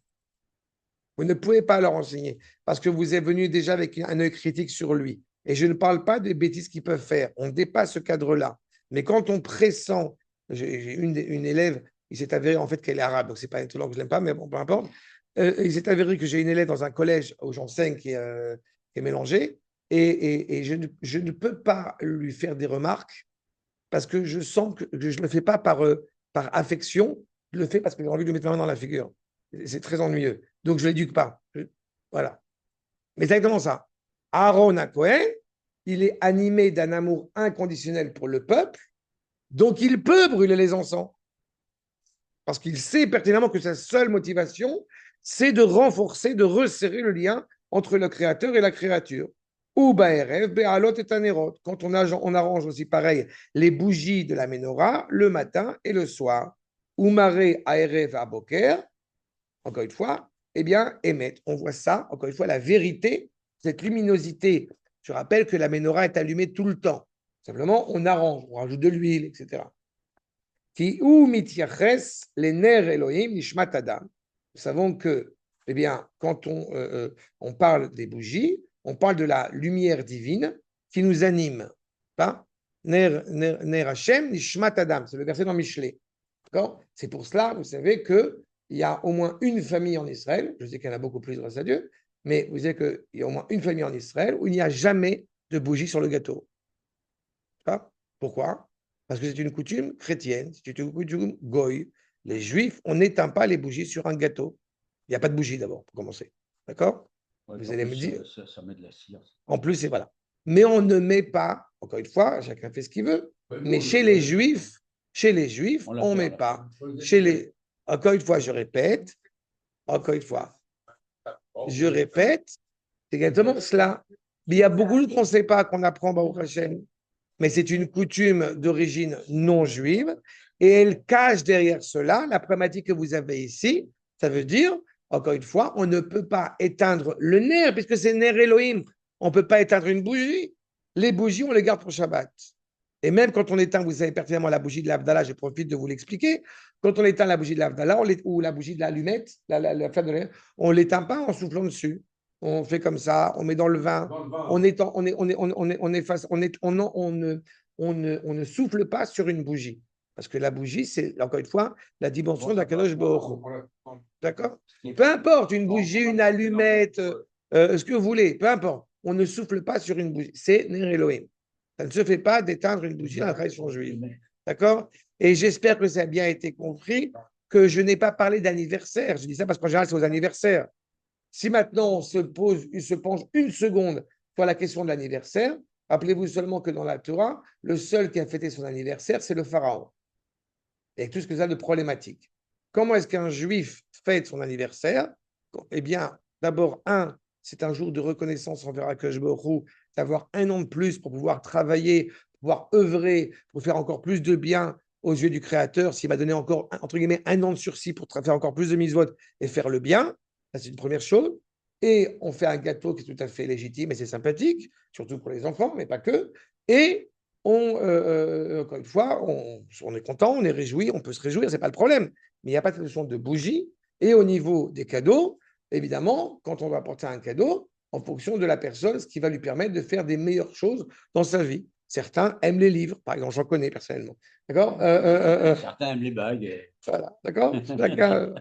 Vous ne pouvez pas leur enseigner parce que vous êtes venu déjà avec un œil critique sur lui. Et je ne parle pas des bêtises qu'ils peuvent faire. On dépasse ce cadre-là. Mais quand on pressent J'ai une élève, il s'est avéré en fait qu'elle est arabe, donc c'est pas étonnant que je l'aime pas, mais bon, peu importe. Il s'est avéré que j'ai une élève dans un collège où j'enseigne qui est mélangée, et je ne peux pas lui faire des remarques parce que je sens que je ne le fais pas par affection, je le fais parce que j'ai envie de lui mettre ma main dans la figure. C'est très ennuyeux. Donc, je ne l'éduque pas. Voilà. Mais c'est exactement ça. Aaron à Cohen, il est animé d'un amour inconditionnel pour le peuple, donc il peut brûler les encens. Parce qu'il sait pertinemment que sa seule motivation, c'est de renforcer, de resserrer le lien entre le créateur et la créature. Ou Ba'erev, Be'alot et Tanerot. Quand on arrange aussi pareil les bougies de la menorah le matin et le soir. Ou Mare Aerev Aboker, encore une fois, eh bien, Emet. On voit ça, encore une fois, la vérité, cette luminosité. Je rappelle que la menorah est allumée tout le temps. Simplement, on arrange, on rajoute de l'huile, etc. Qui ou mitiaches les ner Elohim nishmat adam. Nous savons que, eh bien, quand on parle des bougies, on parle de la lumière divine qui nous anime. Pas ner Hashem nishmat adam. C'est le verset dans Michelet. D'accord. C'est pour cela, vous savez que il y a au moins une famille en Israël. Je sais qu'il y en a beaucoup plus grâce à Dieu, mais vous savez qu'il y a au moins une famille en Israël où il n'y a jamais de bougie sur le gâteau. Pas. Pourquoi? Parce que c'est une coutume chrétienne, c'est une coutume goy. Les juifs, on n'éteint pas les bougies sur un gâteau. Il n'y a pas de bougie d'abord, pour commencer. D'accord? Ouais, Vous allez me dire. Ça met de la cire. En plus, c'est voilà. Mais on ne met pas, encore une fois, chacun fait ce qu'il veut, mais chez les juifs, on ne met pas. Chez les. Encore une fois, je répète, c'est exactement cela. Mais il y a beaucoup qu'on ne sait pas, qu'on apprend Baruch Hashem, mais c'est une coutume d'origine non juive, et elle cache derrière cela la problématique que vous avez ici. Ça veut dire, encore une fois, on ne peut pas éteindre le nerf, puisque c'est ner Elohim. On ne peut pas éteindre une bougie. Les bougies, on les garde pour Shabbat. Et même quand on éteint, vous savez pertinemment la bougie de l'Avdallah, je profite de vous l'expliquer. Quand on éteint la bougie de l'Avdallah, ou la bougie de l'allumette, la flamme de l'allumette, on ne l'éteint pas en soufflant dessus. On fait comme ça, on met dans le vin, on ne souffle pas sur une bougie. Parce que la bougie, c'est, encore une fois, la dimension d'Akadosh Baruch Hu. D'accord? Peu importe, une bougie, une allumette, ce que vous voulez, peu importe. On ne souffle pas sur une bougie. C'est Ner Elohim. Ça ne se fait pas d'éteindre une bougie dans la tradition juive. D'accord? Et j'espère que ça a bien été compris, que je n'ai pas parlé d'anniversaire. Je dis ça parce qu'en général, c'est aux anniversaires. Si maintenant on se penche une seconde sur la question de l'anniversaire, rappelez-vous seulement que dans la Torah, le seul qui a fêté son anniversaire, c'est le pharaon. Et tout ce que ça a de problématique. Comment est-ce qu'un juif fête son anniversaire? Eh bien, d'abord, c'est un jour de reconnaissance envers Akadosh Baruch Hu, d'avoir un an de plus pour pouvoir travailler, pour pouvoir œuvrer, pour faire encore plus de bien aux yeux du Créateur, s'il m'a donné encore, entre guillemets, un an de sursis pour faire encore plus de mitzvot et faire le bien. Ça, c'est une première chose. Et on fait un gâteau qui est tout à fait légitime et c'est sympathique, surtout pour les enfants, mais pas que. Et encore une fois, on est content, on est réjoui, on peut se réjouir, c'est pas le problème. Mais il n'y a pas de notion de bougie. Et au niveau des cadeaux, évidemment, quand on va apporter un cadeau, en fonction de la personne, ce qui va lui permettre de faire des meilleures choses dans sa vie. Certains aiment les livres, par exemple, j'en connais personnellement. D'accord? Certains aiment les bagues. Voilà, d'accord? Chacun.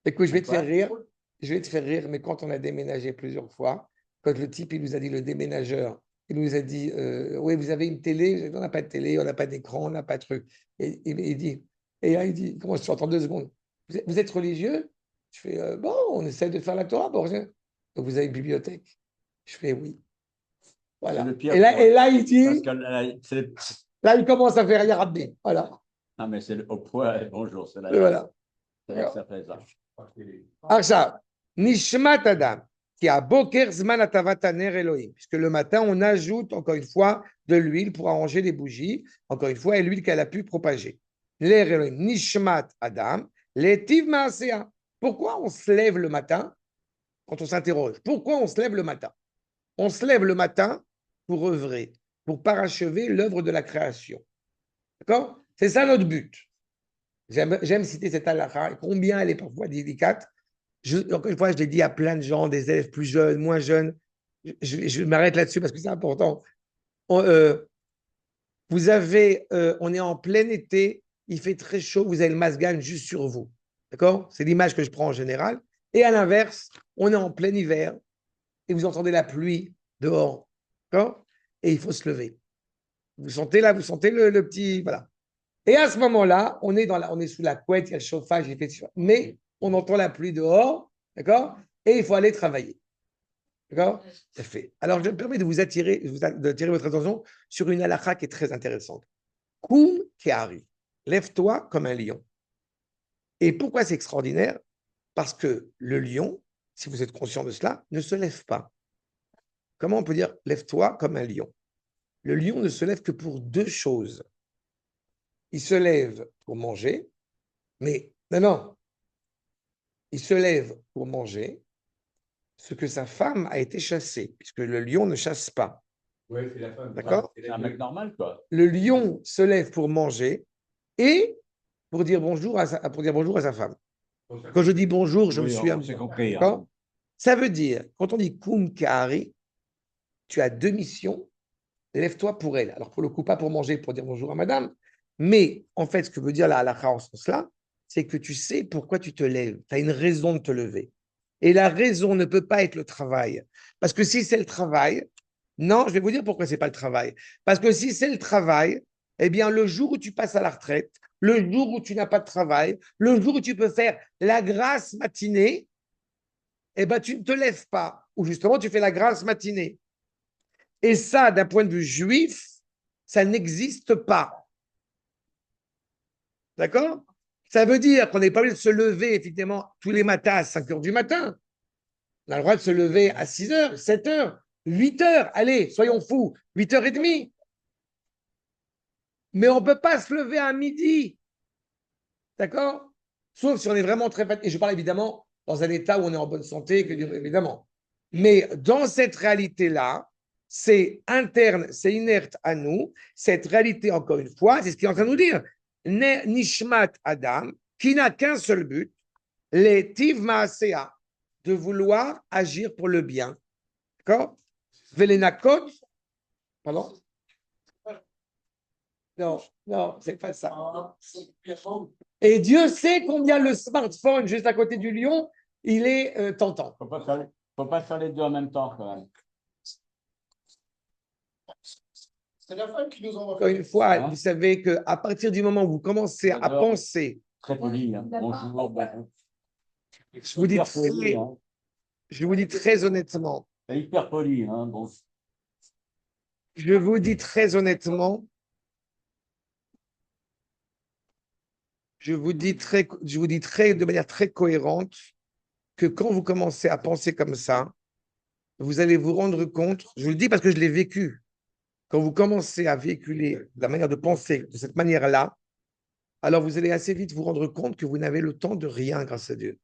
Écoute, je vais te faire rire. Je vais te faire rire, mais quand on a déménagé plusieurs fois, quand le type, il nous a dit, le déménageur, il nous a dit, oui, vous avez une télé? On n'a pas de télé, on n'a pas d'écran, on n'a pas de truc. Et il dit, comment je t'entends 2 secondes? Vous êtes religieux? Je fais, bon, on essaie de faire la Torah. Bon, donc vous avez une bibliothèque? Je fais, oui. Voilà. Pire, et là, il dit, là, il commence à faire Yarabbi. Voilà. Non, mais c'est au point, bonjour, c'est là. Voilà. C'est là que ça fait ça. עכשיו, נשמת אדם, כי הבוקר זמן הטבת הנר אלוהים, puisque le matin, on ajoute encore une fois de l'huile pour arranger les bougies, encore une fois, et l'huile qu'elle a pu propager. Ner Elohim, nishmat adam, letiv maasea. Pourquoi on se lève le matin? Quand on s'interroge, pourquoi on se lève le matin? On se lève le matin pour œuvrer, pour parachever l'œuvre de la création. D'accord? C'est ça notre but. J'aime citer cette halakha, combien elle est parfois délicate. Encore une fois, je l'ai dit à plein de gens, des élèves plus jeunes, moins jeunes. Je m'arrête là-dessus parce que c'est important. vous avez, on est en plein été, il fait très chaud, vous avez le masgan juste sur vous. D'accord? C'est l'image que je prends en général. Et à l'inverse, on est en plein hiver et vous entendez la pluie dehors. D'accord? Et il faut se lever. Vous sentez là, vous sentez le petit. Voilà. Et à ce moment-là, on est sous la couette, il y a le chauffage, il fait, mais on entend la pluie dehors. D'accord? Et il faut aller travailler. D'accord? C'est fait. Alors, je me permets de vous attirer, d'attirer votre attention sur une halakha qui est très intéressante. Koum Kehari. Lève-toi comme un lion. Et pourquoi c'est extraordinaire? Parce que le lion, si vous êtes conscient de cela, ne se lève pas. Comment on peut dire lève-toi comme un lion? Le lion ne se lève que pour deux choses. Il se lève pour manger, mais non, il se lève pour manger ce que sa femme a été chassée, puisque le lion ne chasse pas. Oui, c'est la femme. D'accord? C'est un mec normal, quoi. Le lion se lève pour manger et pour dire bonjour à sa femme. Quand je dis bonjour, je me suis... C'est compris. D'accord? Ça veut dire, quand on dit kum kahari, tu as deux missions, lève-toi pour elle. Alors pour le coup, pas pour manger, pour dire bonjour à madame, mais en fait, ce que veut dire la halakha en ce sens-là, c'est que tu sais pourquoi tu te lèves. Tu as une raison de te lever. Et la raison ne peut pas être le travail. Parce que si c'est le travail, non, je vais vous dire pourquoi c'est pas le travail. Parce que si c'est le travail, eh bien, le jour où tu passes à la retraite, le jour où tu n'as pas de travail, le jour où tu peux faire la grasse matinée, eh ben, tu ne te lèves pas. Ou justement, tu fais la grasse matinée. Et ça, d'un point de vue juif, ça n'existe pas. D'accord? Ça veut dire qu'on n'est pas obligé de se lever, effectivement, tous les matins à 5 heures du matin. On a le droit de se lever à 6 heures, 7 heures, 8 heures. Allez, soyons fous, 8h30. Mais on ne peut pas se lever à midi. D'accord? Sauf si on est vraiment très fatigué. Et je parle évidemment dans un état où on est en bonne santé, évidemment. Mais dans cette réalité-là, c'est interne, c'est inerte à nous. Cette réalité, encore une fois, c'est ce qu'il est en train de nous dire. Nishmat Adam, qui n'a qu'un seul but, les tiv maasea, de vouloir agir pour le bien. D'accord? Velenakot, pardon? Non, non, c'est pas ça. Et Dieu sait combien le smartphone juste à côté du lion, il est tentant. Faut pas faire les deux en même temps, quand même. C'est la femme qui nous envoie. Encore une fois, vous savez qu'à partir du moment où vous commencez à penser, Très poli, hein. Bonjour, bonjour. je vous dis Poli, hein. je vous dis très honnêtement, C'est hyper poli, hein. Bon. je vous dis très honnêtement, je vous dis de manière très cohérente que quand vous commencez à penser comme ça, vous allez vous rendre compte, je vous le dis parce que je l'ai vécu, quand vous commencez à véhiculer la manière de penser de cette manière-là, alors vous allez assez vite vous rendre compte que vous n'avez le temps de rien grâce à Dieu.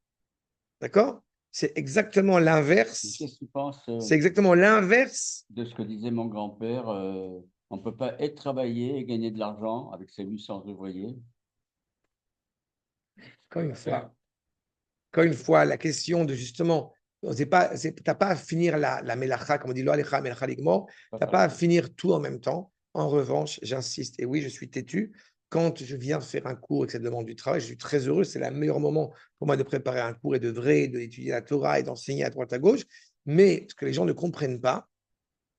D'accord? C'est exactement l'inverse. Qu'est-ce que tu penses C'est exactement l'inverse. de ce que disait mon grand-père? On ne peut pas être travailler et gagner de l'argent avec ses 800 ouvriers. Encore une fois, la question de justement, tu n'as pas à finir la melacha, comme on dit, lo alecha melacha ligmor, tu n'as pas à finir tout en même temps. En revanche, j'insiste, et oui, je suis têtu, quand je viens faire un cours et que ça demande du travail, je suis très heureux, c'est le meilleur moment pour moi de préparer un cours et d'étudier la Torah et d'enseigner à droite à gauche. Mais ce que les gens ne comprennent pas,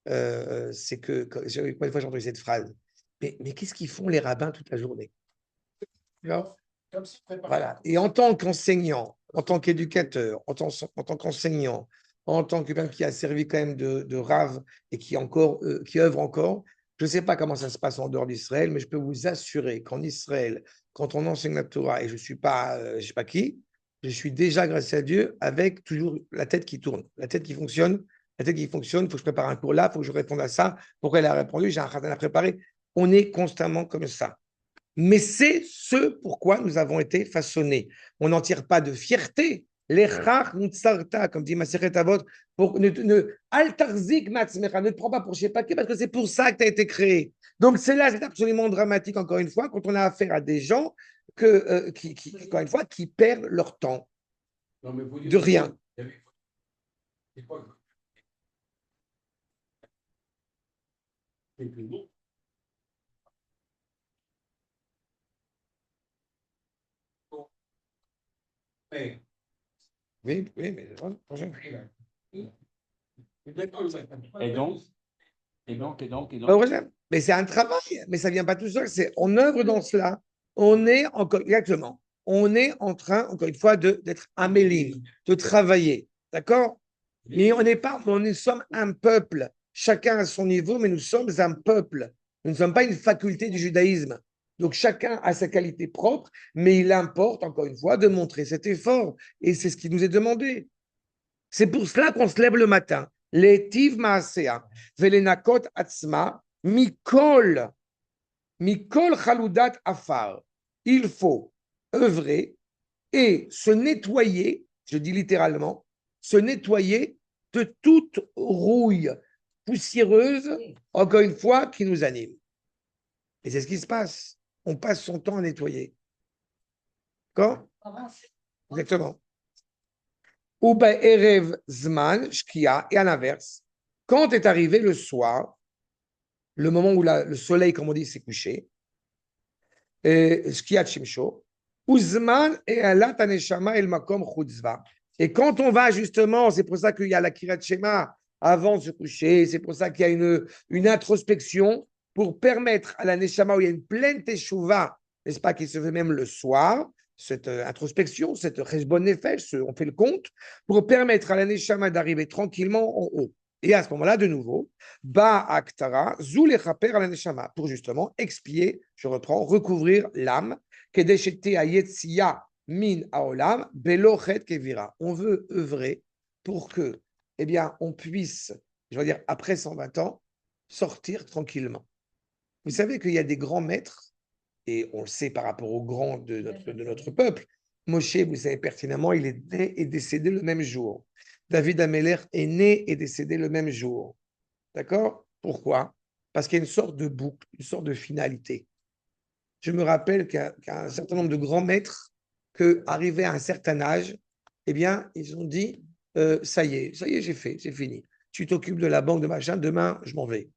c'est que, une fois j'ai entendu cette phrase, mais qu'est-ce qu'ils font les rabbins toute la journée? Voilà. Et en tant qu'enseignant, en tant qu'éducateur, en tant qu'enseignant, en tant que quelqu'un qui a servi quand même de rave et qui œuvre encore, je ne sais pas comment ça se passe en dehors d'Israël, mais je peux vous assurer qu'en Israël, quand on enseigne la Torah, et je ne suis pas, je sais pas qui, je suis déjà, grâce à Dieu, avec toujours la tête qui tourne, la tête qui fonctionne, il faut que je prépare un cours là, il faut que je réponde à ça, pourquoi elle a répondu, j'ai un khatan à préparer. On est constamment comme ça. Mais c'est ce pourquoi nous avons été façonnés. On n'en tire pas de fierté. L'echach mutsarta, comme dit Maseret Avot, altarzik matzmecha, ne te prends pas pour je sais pas qui, parce que c'est pour ça que tu as été créé. Donc c'est absolument dramatique, encore une fois, quand on a affaire à des gens encore une fois, qui perdent leur temps de rien. Mais, Oui, oui, mais voilà, prochain. Et donc, et donc, et donc, et Pas donc. prochain. Mais c'est un travail, mais ça ne vient pas tout seul. C'est on œuvre dans cela. On est encore exactement. On est en train, encore une fois, d'être améline, de travailler. D'accord? Mais on n'est pas, nous sommes un peuple. Chacun à son niveau, mais nous sommes un peuple. Nous ne sommes pas une faculté du judaïsme. Donc chacun a sa qualité propre, mais il importe, encore une fois, de montrer cet effort. Et c'est ce qui nous est demandé. C'est pour cela qu'on se lève le matin. Letiv maasea, velenakot atzma, mikol chaludat afar. Il faut œuvrer et se nettoyer, je dis littéralement, se nettoyer de toute rouille poussiéreuse, encore une fois, qui nous anime. Et c'est ce qui se passe. On passe son temps à nettoyer. D'accord? Exactement. Ou erev zman shkia, et à l'inverse, quand est arrivé le soir, le moment où le soleil, comme on dit, s'est couché, shkia chimsho, uzman et alat aneshama el makom chutzva. Et quand on va justement, c'est pour ça qu'il y a la kirat shema avant de se coucher, c'est pour ça qu'il y a une introspection pour permettre à la neshama où il y a une pleine teshuva, n'est-ce pas, qui se fait même le soir, cette introspection, cette cheshbon nefesh, on fait le compte, pour permettre à la neshama d'arriver tranquillement en haut. Et à ce moment-là, de nouveau, ba aktara, zu lechaper à la neshama, pour justement expier, je reprends, recouvrir l'âme, kedeshete ayetsia min aolam, belochet kevira. On veut œuvrer pour que, eh bien, on puisse, je veux dire, après 120 ans, sortir tranquillement. Vous savez qu'il y a des grands maîtres, et on le sait par rapport aux grands de notre peuple. Moshe, vous savez pertinemment, il est né et décédé le même jour. David Ameller est né et décédé le même jour. D'accord? Pourquoi? Parce qu'il y a une sorte de boucle, une sorte de finalité. Je me rappelle qu'un certain nombre de grands maîtres, qu'arrivés à un certain âge, eh bien, ils ont dit, ça y est, j'ai fait, c'est fini. Tu t'occupes de la banque de machin, demain, je m'en vais.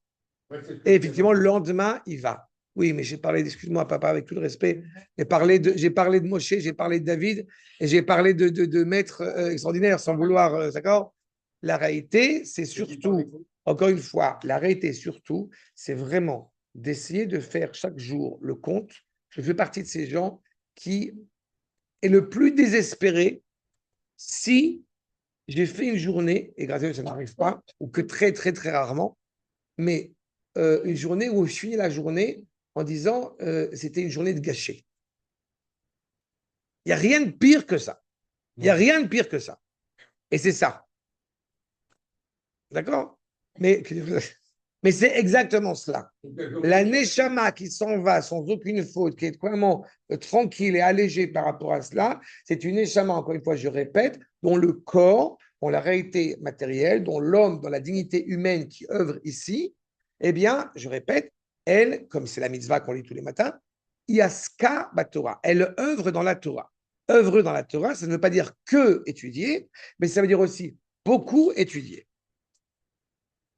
Et effectivement, le lendemain, il va. Oui, mais j'ai parlé, excuse-moi, papa, avec tout le respect, j'ai parlé de Moshe, j'ai parlé de David, et j'ai parlé de maîtres extraordinaires, sans vouloir, d'accord? La réalité, c'est surtout, encore une fois, la réalité, surtout, c'est vraiment d'essayer de faire chaque jour le compte. Je fais partie de ces gens qui est le plus désespéré si j'ai fait une journée, et grâce à Dieu, ça n'arrive pas, ou que très, très, très rarement, mais une journée où je finis la journée en disant c'était une journée de gâchée. Il n'y a rien de pire que ça. Il n'y a rien de pire que ça. Et c'est ça. D'accord? Mais c'est exactement cela. La neshama qui s'en va sans aucune faute, qui est vraiment tranquille et allégée par rapport à cela, c'est une neshama, encore une fois, je répète, dont le corps, dont la réalité matérielle, dont l'homme, dans la dignité humaine qui œuvre ici, eh bien, je répète, elle, comme c'est la mitzvah qu'on lit tous les matins, yaska batora, elle œuvre dans la Torah. Œuvre dans la Torah, ça ne veut pas dire que étudier, mais ça veut dire aussi beaucoup étudier.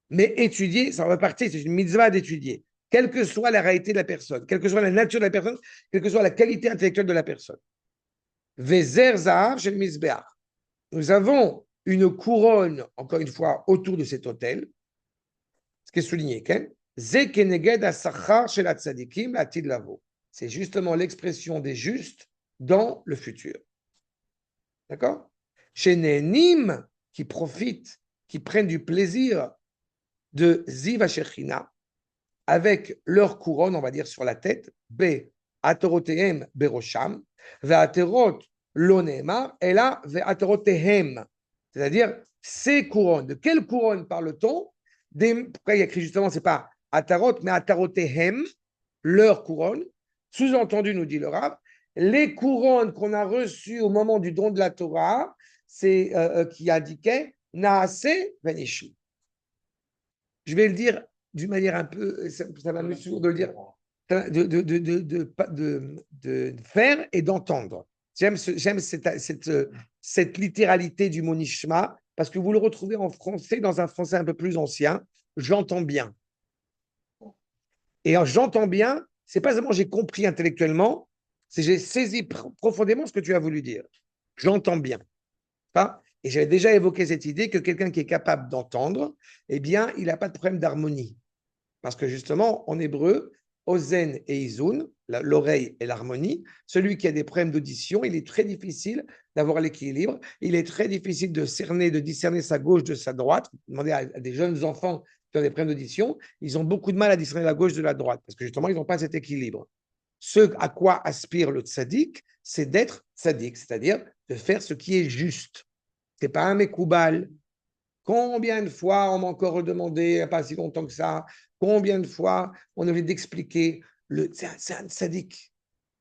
Mais étudier, ça va partir, c'est une mitzvah d'étudier, quelle que soit la réalité de la personne, quelle que soit la nature de la personne, quelle que soit la qualité intellectuelle de la personne. Vezer zahav shel mizbeach. Nous avons une couronne, encore une fois, autour de cet autel, ce qui est souligné, Ze keneged asachar shel hatzadikim latid lavo. C'est justement l'expression des justes dans le futur. D'accord? Chez Nenim, qui profitent, qui prennent du plaisir de Ziva Shechina, avec leur couronne, on va dire, sur la tête, B, Atorotehem Berosham, Ve'aterot Lonemar, et là, Ve'aterotehem, c'est-à-dire ces couronnes. De quelle couronne parle-t-on? Pourquoi il y a écrit justement, c'est pas Atarot, mais Atarotehem, leur couronne. Sous-entendu, nous dit le Rav, les couronnes qu'on a reçues au moment du don de la Torah, c'est qui indiquait Naase Venishu. Je vais le dire d'une manière un peu, ça m'amuse toujours de le dire, de faire et d'entendre. J'aime cette littéralité du mot nishma, parce que vous le retrouvez en français, dans un français un peu plus ancien, j'entends bien. Et j'entends bien, c'est pas seulement j'ai compris intellectuellement, c'est j'ai saisi profondément ce que tu as voulu dire. J'entends bien. Pas. Et j'avais déjà évoqué cette idée que quelqu'un qui est capable d'entendre, eh bien, il n'a pas de problème d'harmonie. Parce que justement, en hébreu, ozen et izun, l'oreille et l'harmonie, celui qui a des problèmes d'audition, il est très difficile d'avoir l'équilibre. Il est très difficile de cerner, de discerner sa gauche de sa droite. Demandez à des jeunes enfants qui ont des problèmes d'audition, ils ont beaucoup de mal à discerner la gauche de la droite parce que justement, ils n'ont pas cet équilibre. Ce à quoi aspire le tzaddik, c'est d'être tzaddik, c'est-à-dire de faire ce qui est juste. C'est pas un mekoubal. Combien de fois on m'a encore demandé, il n'y a pas si longtemps que ça, combien de fois on a oublié d'expliquer, c'est un tzaddik.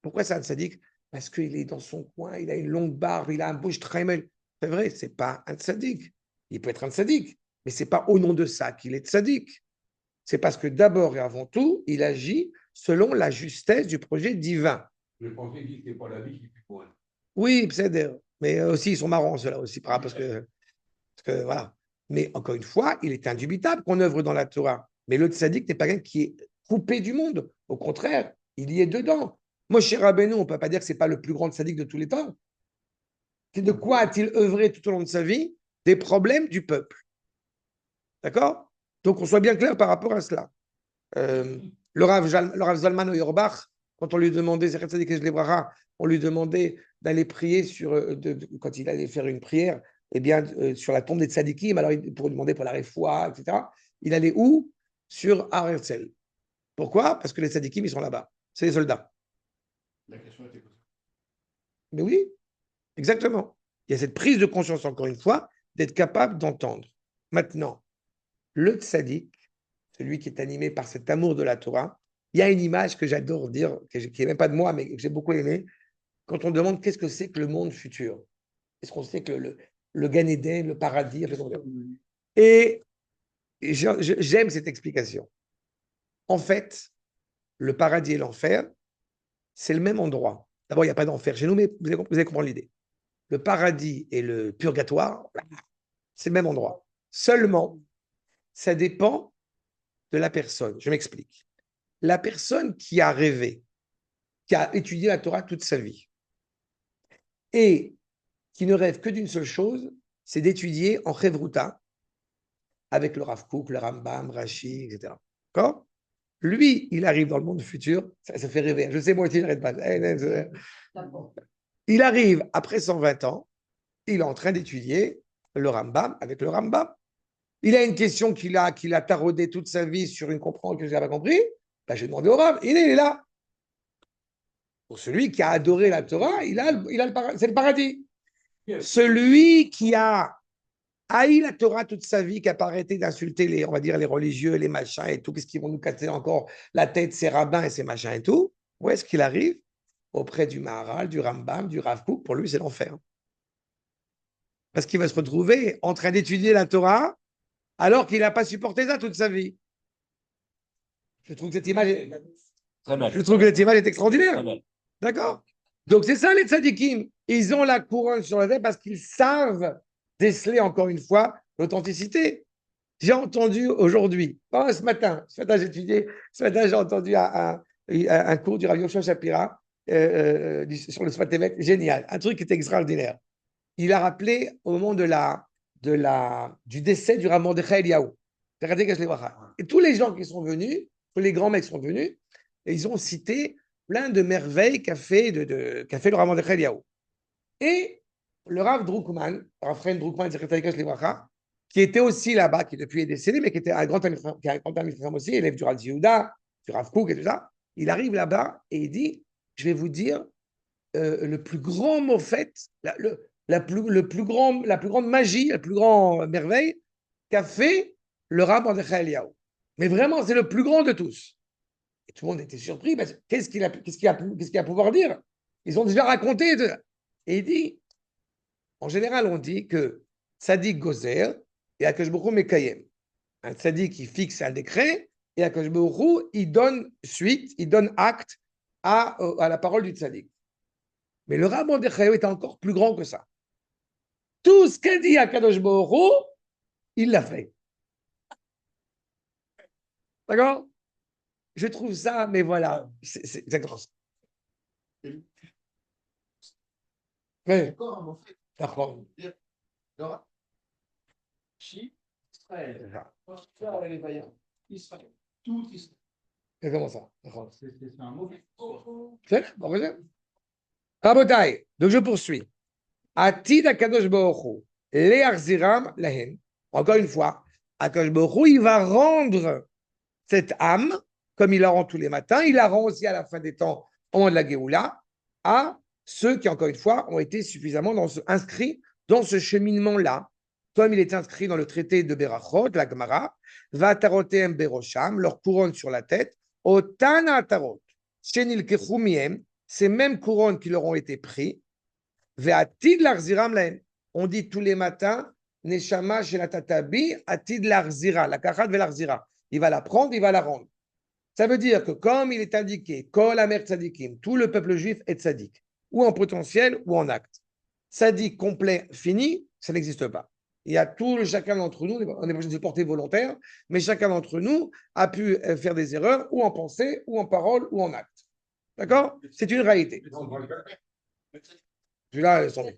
Pourquoi c'est un tzaddik? Parce qu'il est dans son coin, il a une longue barbe, il a un bouche tremel. C'est vrai, c'est pas un tzaddik. Il peut être un tzaddik, mais c'est pas au nom de ça qu'il est tzaddik. C'est parce que d'abord et avant tout, il agit selon la justesse du projet divin. Le prophète dit que c'est pas la vie qui fait pour elle. Oui, c'est mais aussi ils sont marrants ceux-là aussi, parce que voilà. Mais encore une fois, il est indubitable qu'on œuvre dans la Torah. Mais le tzaddik n'est pas quelqu'un qui est coupé du monde. Au contraire, il y est dedans. Moshe Rabbeinu, on ne peut pas dire que ce n'est pas le plus grand tzaddik de tous les temps. De quoi a-t-il œuvré tout au long de sa vie? Des problèmes du peuple. D'accord? Donc, on soit bien clair par rapport à cela. Le Rav Zalman Auerbach, quand on lui demandait, on lui demandait d'aller prier quand il allait faire une prière, eh bien, sur la tombe des tzadikim, alors pour demander pour la réfoua, etc. Il allait où? Sur Har Herzl. Pourquoi? Parce que les tzadikim, ils sont là-bas. C'est les soldats. La question était posée. Mais oui, exactement. Il y a cette prise de conscience, encore une fois, d'être capable d'entendre. Maintenant, le tzadik, celui qui est animé par cet amour de la Torah, il y a une image que j'adore dire, qui n'est même pas de moi, mais que j'ai beaucoup aimé, quand on demande qu'est-ce que c'est que le monde futur. Est-ce qu'on sait que le Gan Eden, le paradis, et j'aime cette explication. En fait, le paradis et l'enfer, c'est le même endroit. D'abord, il n'y a pas d'enfer chez nous, mais vous allez comprendre l'idée. Le paradis et le purgatoire, c'est le même endroit. Seulement, ça dépend de la personne. Je m'explique. La personne qui a rêvé, qui a étudié la Torah toute sa vie, et qui ne rêve que d'une seule chose, c'est d'étudier en Chevruta, avec le Rav Kook, le Rambam, Rashi, etc. D'accord? Lui, il arrive dans le monde futur, ça fait rêver. Je sais, moi aussi, je n'arrête pas. Il arrive après 120 ans, il est en train d'étudier le Rambam avec le Rambam. Il a une question qu'il a taraudé toute sa vie sur une compréhension que je n'ai pas compris. Ben, j'ai demandé au Rav, il est là. Pour celui qui a adoré la Torah, c'est le paradis. Celui qui a haï la Torah toute sa vie, qui n'a pas arrêté d'insulter les, on va dire, les religieux, les machins et tout, qu'est-ce qu'ils vont nous casser encore la tête, ces rabbins et ces machins et tout, où est-ce qu'il arrive? Auprès du Maharal, du Rambam, du Rav Kook, pour lui, c'est l'enfer. Parce qu'il va se retrouver en train d'étudier la Torah alors qu'il n'a pas supporté ça toute sa vie. Je trouve que cette image est, je trouve que cette image est extraordinaire. D'accord? Donc, c'est ça les tzadikim. Ils ont la couronne sur la tête parce qu'ils savent déceler, encore une fois, l'authenticité. J'ai entendu aujourd'hui, ce matin j'ai étudié, ce matin j'ai entendu un cours du Rav Yoshua Shapira sur le Sfat Emet, génial, un truc qui était extraordinaire. Il a rappelé au moment du décès du Rav Mordechai Eliyahu. Et tous les gens qui sont venus, tous les grands mecs sont venus, et ils ont cité plein de merveilles qu'a fait le Rav Mordechai Eliyahu. Et le Rav Drukman, Rav Fren Drukman, qui était aussi là-bas, qui depuis est décédé, mais qui était un grand ami aussi, élève du Rav Yehuda, du Rav Kook et tout ça, il arrive là-bas et il dit, je vais vous dire le plus grand mot fait, la plus grande magie, la plus grande merveille qu'a fait le Rav Mordechai Eliyahu. Mais vraiment, c'est le plus grand de tous. Et tout le monde était surpris, parce que qu'est-ce qu'il a à pouvoir dire? Ils ont déjà raconté. Et il dit, en général, on dit que Tzadik Gozer et Akash Baruch Hu Mekayem. Un Tzadik qui fixe un décret et Akash Baruch Hu, il donne suite, il donne acte à la parole du Tzadik. Mais le Rav Mordechai est encore plus grand que ça. Tout ce qu'a dit Akadosh Baruch Hu, il l'a fait. D'accord? Je trouve ça, mais voilà, c'est exactement ça. Oui, Encore un mot fait. d'accord. Dora. Chi, Israël. Israël, les vaillants. Israël. Tout Israël. C'est comment ça? D'accord. C'est un mot fait. C'est bon, vas-y. Rabotai, donc je poursuis. Atid Akadosh Baruch Hu, Le'achziram lahen. Encore une fois, Akadosh Baruch Hu, il va rendre cette âme, comme il la rend tous les matins, il la rend aussi à la fin des temps, au moment de la Géoula, à ceux qui, encore une fois, ont été suffisamment inscrits dans ce cheminement-là, comme il est inscrit dans le traité de Berachot, la Gemara, Vatarotem Berosham, leur couronne sur la tête, Otana Atarot, Shenil Kechumiem, ces mêmes couronnes qui leur ont été prises, Ve'atid Larziram Lahem. On dit tous les matins, Neshama Shelatatabi, Atid Larzira, la Kachat Ve'Larzira. Il va la prendre, il va la rendre. Ça veut dire que comme il est indiqué, Kol Amer Tzadikim, tout le peuple juif est tzadik, ou en potentiel ou en acte. Tzadik complet, fini, ça n'existe pas. Il y a chacun d'entre nous, on est obligé de se porter volontaire, mais chacun d'entre nous a pu faire des erreurs, ou en pensée, ou en parole, ou en acte. D'accord? C'est une réalité. Celui-là, sont bien.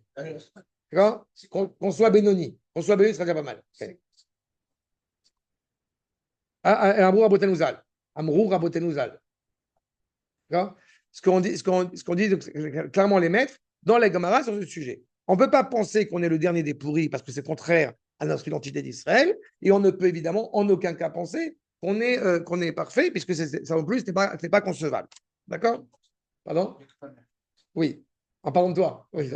D'accord? Qu'on soit Benoni. Qu'on soit Benoni, ce sera déjà pas mal. Okay. Amrou Rabotenouzal. Amrou Rabotenouzal. D'accord? Ce qu'on dit clairement les maîtres dans les Gemara sur ce sujet. On ne peut pas penser qu'on est le dernier des pourris parce que c'est contraire à notre identité d'Israël, et on ne peut évidemment en aucun cas penser qu'on est parfait, puisque ça non plus, ce n'est pas concevable. D'accord? Pardon? Oui. En parlant de toi. Oui,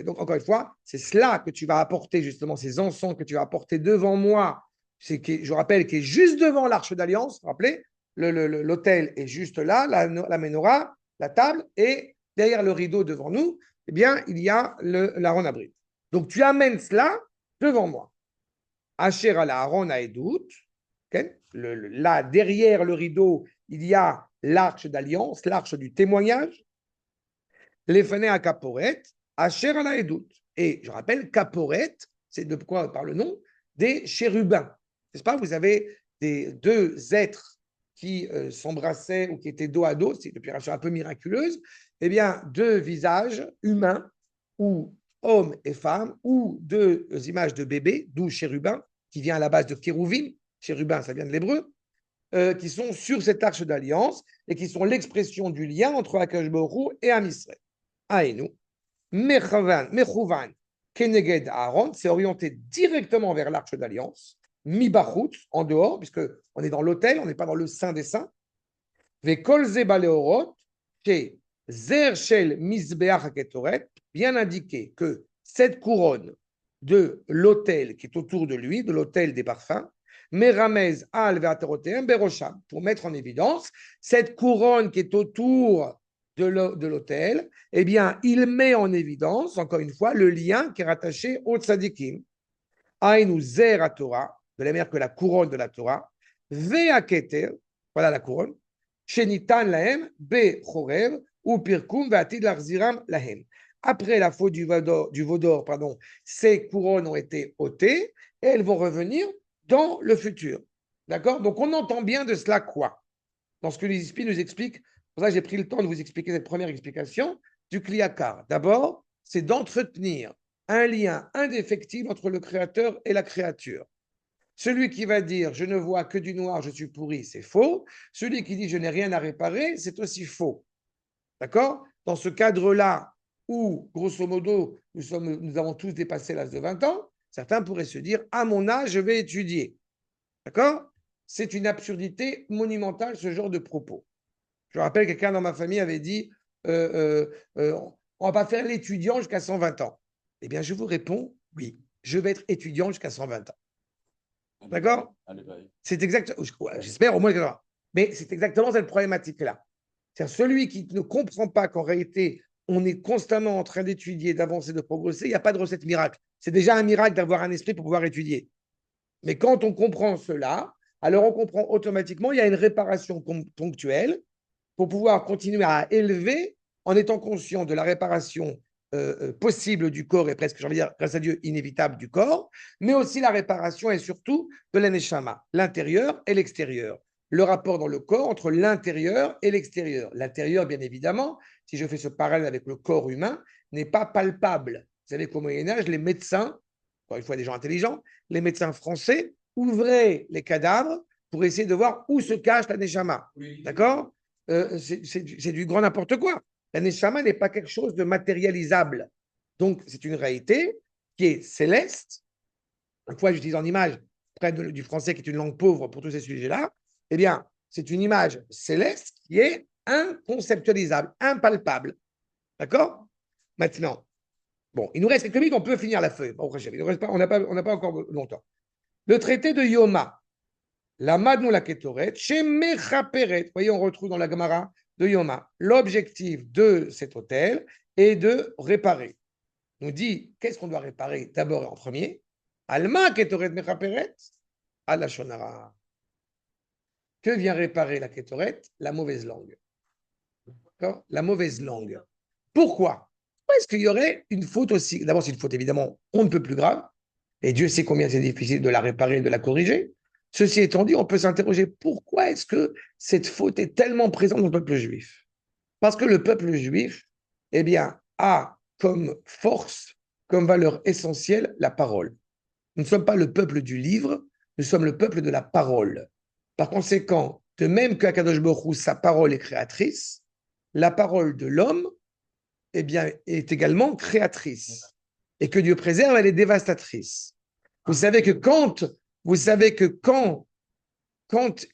donc, encore une fois, c'est cela que tu vas apporter, justement, ces encens que tu vas apporter devant moi. Je rappelle, qui est juste devant l'arche d'alliance. Rappelez, l'autel est juste là, la menorah, la table, et derrière le rideau devant nous, eh bien, il y a l'Aaron Abrit. Donc, tu amènes cela devant moi. Asher al Aaron Aedut. Okay? Là, derrière le rideau, il y a l'arche d'alliance, l'arche du témoignage. Les fenêtres à Kaporet, Asher ala Edut. Et je rappelle, Kaporet, c'est de quoi par le nom des chérubins. N'est-ce pas? Vous avez deux êtres qui s'embrassaient ou qui étaient dos à dos, c'est une opération un peu miraculeuse. Eh bien, deux visages humains, ou hommes et femmes, ou deux images de bébés, d'où chérubins, qui vient à la base de Kérouvim. Chérubins, ça vient de l'hébreu. Qui sont sur cette arche d'alliance et qui sont l'expression du lien entre Akadosh Baruch Hu et Am Yisraël. Aïnou, Mechouvan, Keneged Aaron, c'est orienté directement vers l'arche d'alliance, Mibachut, en dehors, puisque on est dans l'autel, on n'est pas dans le Saint des Saints. Vekol Zebaleorot, chez Zershel Mizbeach Haketoret, bien indiqué que cette couronne de l'autel qui est autour de lui, de l'autel des parfums, Meramez al ve'ateroteem berosham, pour mettre en évidence cette couronne qui est autour de l'autel, eh bien, il met en évidence, encore une fois, le lien qui est rattaché au tzadikim. Aïnou zer à Torah, de la manière que la couronne de la Torah, ve'aketer, voilà la couronne, shenitan lahem be chorev, ou pirkum ve'atid larziram lahem. Après la faute du Vaudor, ces couronnes ont été ôtées et elles vont revenir dans le futur. D'accord? Donc, on entend bien de cela quoi? Dans ce que l'Ispi nous explique, pour ça j'ai pris le temps de vous expliquer cette première explication du Kliyakar. D'abord, c'est d'entretenir un lien indéfectible entre le Créateur et la créature. Celui qui va dire « je ne vois que du noir, je suis pourri », c'est faux. Celui qui dit « je n'ai rien à réparer », c'est aussi faux. D'accord? Dans ce cadre-là, où, grosso modo, nous avons tous dépassé l'âge de 20 ans, certains pourraient se dire, à mon âge, je vais étudier. D'accord? C'est une absurdité monumentale, ce genre de propos. Je rappelle, quelqu'un dans ma famille avait dit, on ne va pas faire l'étudiant jusqu'à 120 ans. Eh bien, je vous réponds, oui, je vais être étudiant jusqu'à 120 ans. D'accord? C'est exact, j'espère au moins que ça va. Mais c'est exactement cette problématique-là. C'est-à-dire celui qui ne comprend pas qu'en réalité, on est constamment en train d'étudier, d'avancer, de progresser, il n'y a pas de recette miracle. C'est déjà un miracle d'avoir un esprit pour pouvoir étudier. Mais quand on comprend cela, alors on comprend automatiquement qu'il y a une réparation ponctuelle pour pouvoir continuer à élever en étant conscient de la réparation possible du corps et presque, j'ai envie de dire, grâce à Dieu, inévitable du corps, mais aussi la réparation et surtout de l'aneshama, l'intérieur et l'extérieur. le rapport dans le corps entre l'intérieur et l'extérieur. L'intérieur, bien évidemment, si je fais ce parallèle avec le corps humain, n'est pas palpable. Vous savez qu'au Moyen-Âge, les médecins, encore une fois des gens intelligents, les médecins français ouvraient les cadavres pour essayer de voir où se cache la neshama. D'accord? C'est du grand n'importe quoi. La neshama n'est pas quelque chose de matérialisable. Donc, c'est une réalité qui est céleste. Une fois, j'utilise en image près du français qui est une langue pauvre pour tous ces sujets-là. Eh bien, c'est une image céleste qui est inconceptualisable, impalpable. D'accord? Maintenant, bon, il nous reste quelques minutes, on peut finir la feuille. Bon, il nous reste pas, on n'a pas encore longtemps. Le traité de Yoma, la Madnou la Ketoret, chez Mechaperet, vous voyez, on retrouve dans la Gemara de Yoma, l'objectif de cet hôtel est de réparer. On dit, qu'est-ce qu'on doit réparer d'abord et en premier? Alma Ketoret Mechaperet, à la Shonara. Que vient réparer la Ketoret? La mauvaise langue. D'accord? La mauvaise langue. Pourquoi? Est-ce qu'il y aurait une faute aussi? D'abord, c'est une faute évidemment on ne peut plus grave, et Dieu sait combien c'est difficile de la réparer et de la corriger. Ceci étant dit, on peut s'interroger pourquoi est-ce que cette faute est tellement présente dans le peuple juif? Parce que le peuple juif, eh bien, a comme force, comme valeur essentielle, la parole. Nous ne sommes pas le peuple du livre, nous sommes le peuple de la parole. Par conséquent, de même qu'Akadosh Baruch Hu, sa parole est créatrice, la parole de l'homme, eh bien, est également créatrice. Et que Dieu préserve, elle est dévastatrice. Vous savez que quand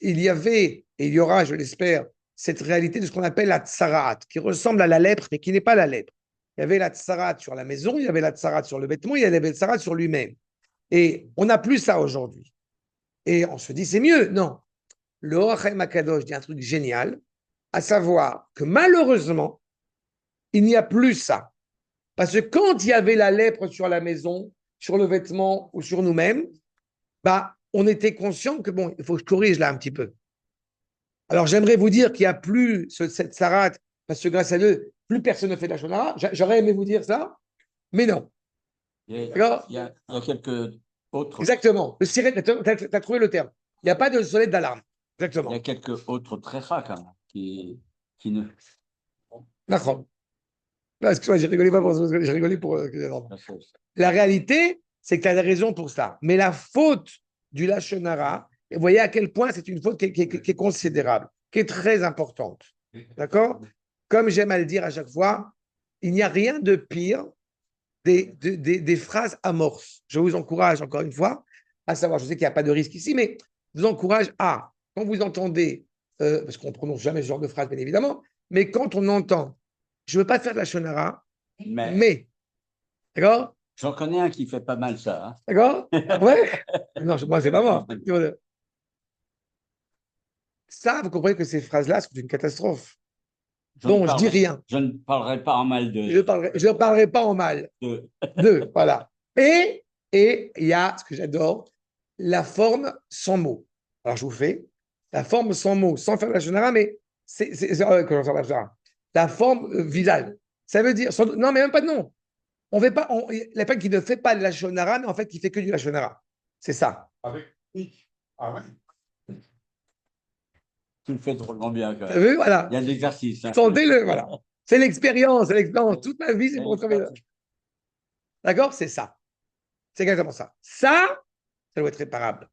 il y avait, et il y aura, je l'espère, cette réalité de ce qu'on appelle la tsarat, qui ressemble à la lèpre, mais qui n'est pas la lèpre. Il y avait la tsarat sur la maison, il y avait la tsarat sur le vêtement, il y avait la tsarat sur lui-même. Et on n'a plus ça aujourd'hui. Et on se dit, c'est mieux. Non. Le Or HaChaim HaKadosh dit un truc génial, à savoir que malheureusement, il n'y a plus ça. Parce que quand il y avait la lèpre sur la maison, sur le vêtement ou sur nous-mêmes, bah, on était conscient que, bon, il faut que je corrige là un petit peu. Alors, j'aimerais vous dire qu'il n'y a plus cette sarat, parce que grâce à eux, plus personne ne fait de la shonara. J'aurais aimé vous dire ça, mais non. Il y a quelques autres. Exactement. Le siret, tu as trouvé le terme. Il n'y a pas de sonnette d'alarme. Exactement. Il y a quelques autres tréfas quand même qui ne. D'accord. Excuse-moi, j'ai rigolé pas pour ça, j'ai rigolé pour. La réalité, c'est que tu as raison pour ça. Mais la faute du Lachon Hara, vous voyez à quel point c'est une faute qui est considérable, qui est très importante. D'accord? Comme j'aime à le dire à chaque fois, il n'y a rien de pire des phrases amorces. Je vous encourage encore une fois à savoir, je sais qu'il n'y a pas de risque ici, mais je vous encourage à, quand vous entendez, parce qu'on ne prononce jamais ce genre de phrase, bien évidemment, mais quand on entend, je ne veux pas faire de la shonara, mais d'accord? J'en connais un qui fait pas mal ça. Hein. D'accord? Ouais? Non, moi, c'est pas moi. Ça, vous comprenez que ces phrases-là sont une catastrophe. Donc, je dis rien. Je ne parlerai pas en mal de. Je ne parlerai pas en mal de. Voilà. Et il y a ce que j'adore, la forme sans mots. Alors, je vous fais la forme sans mots, sans faire la shonara, mais la forme visage. Ça veut dire. Non, mais même pas de nom. On veut pas, la personne qui ne fait pas de la shonara, mais en fait, qui fait que du la shonara. C'est ça. Avec oui. Ah ouais. Tu le fais drôlement bien. Quand même. T'as vu, voilà. Il y a de l'exercice. Hein. Sentez-le, voilà. C'est l'expérience, c'est l'expérience. Toute ma vie, c'est pour travailler. D'accord? C'est ça. C'est exactement ça. Ça doit être réparable.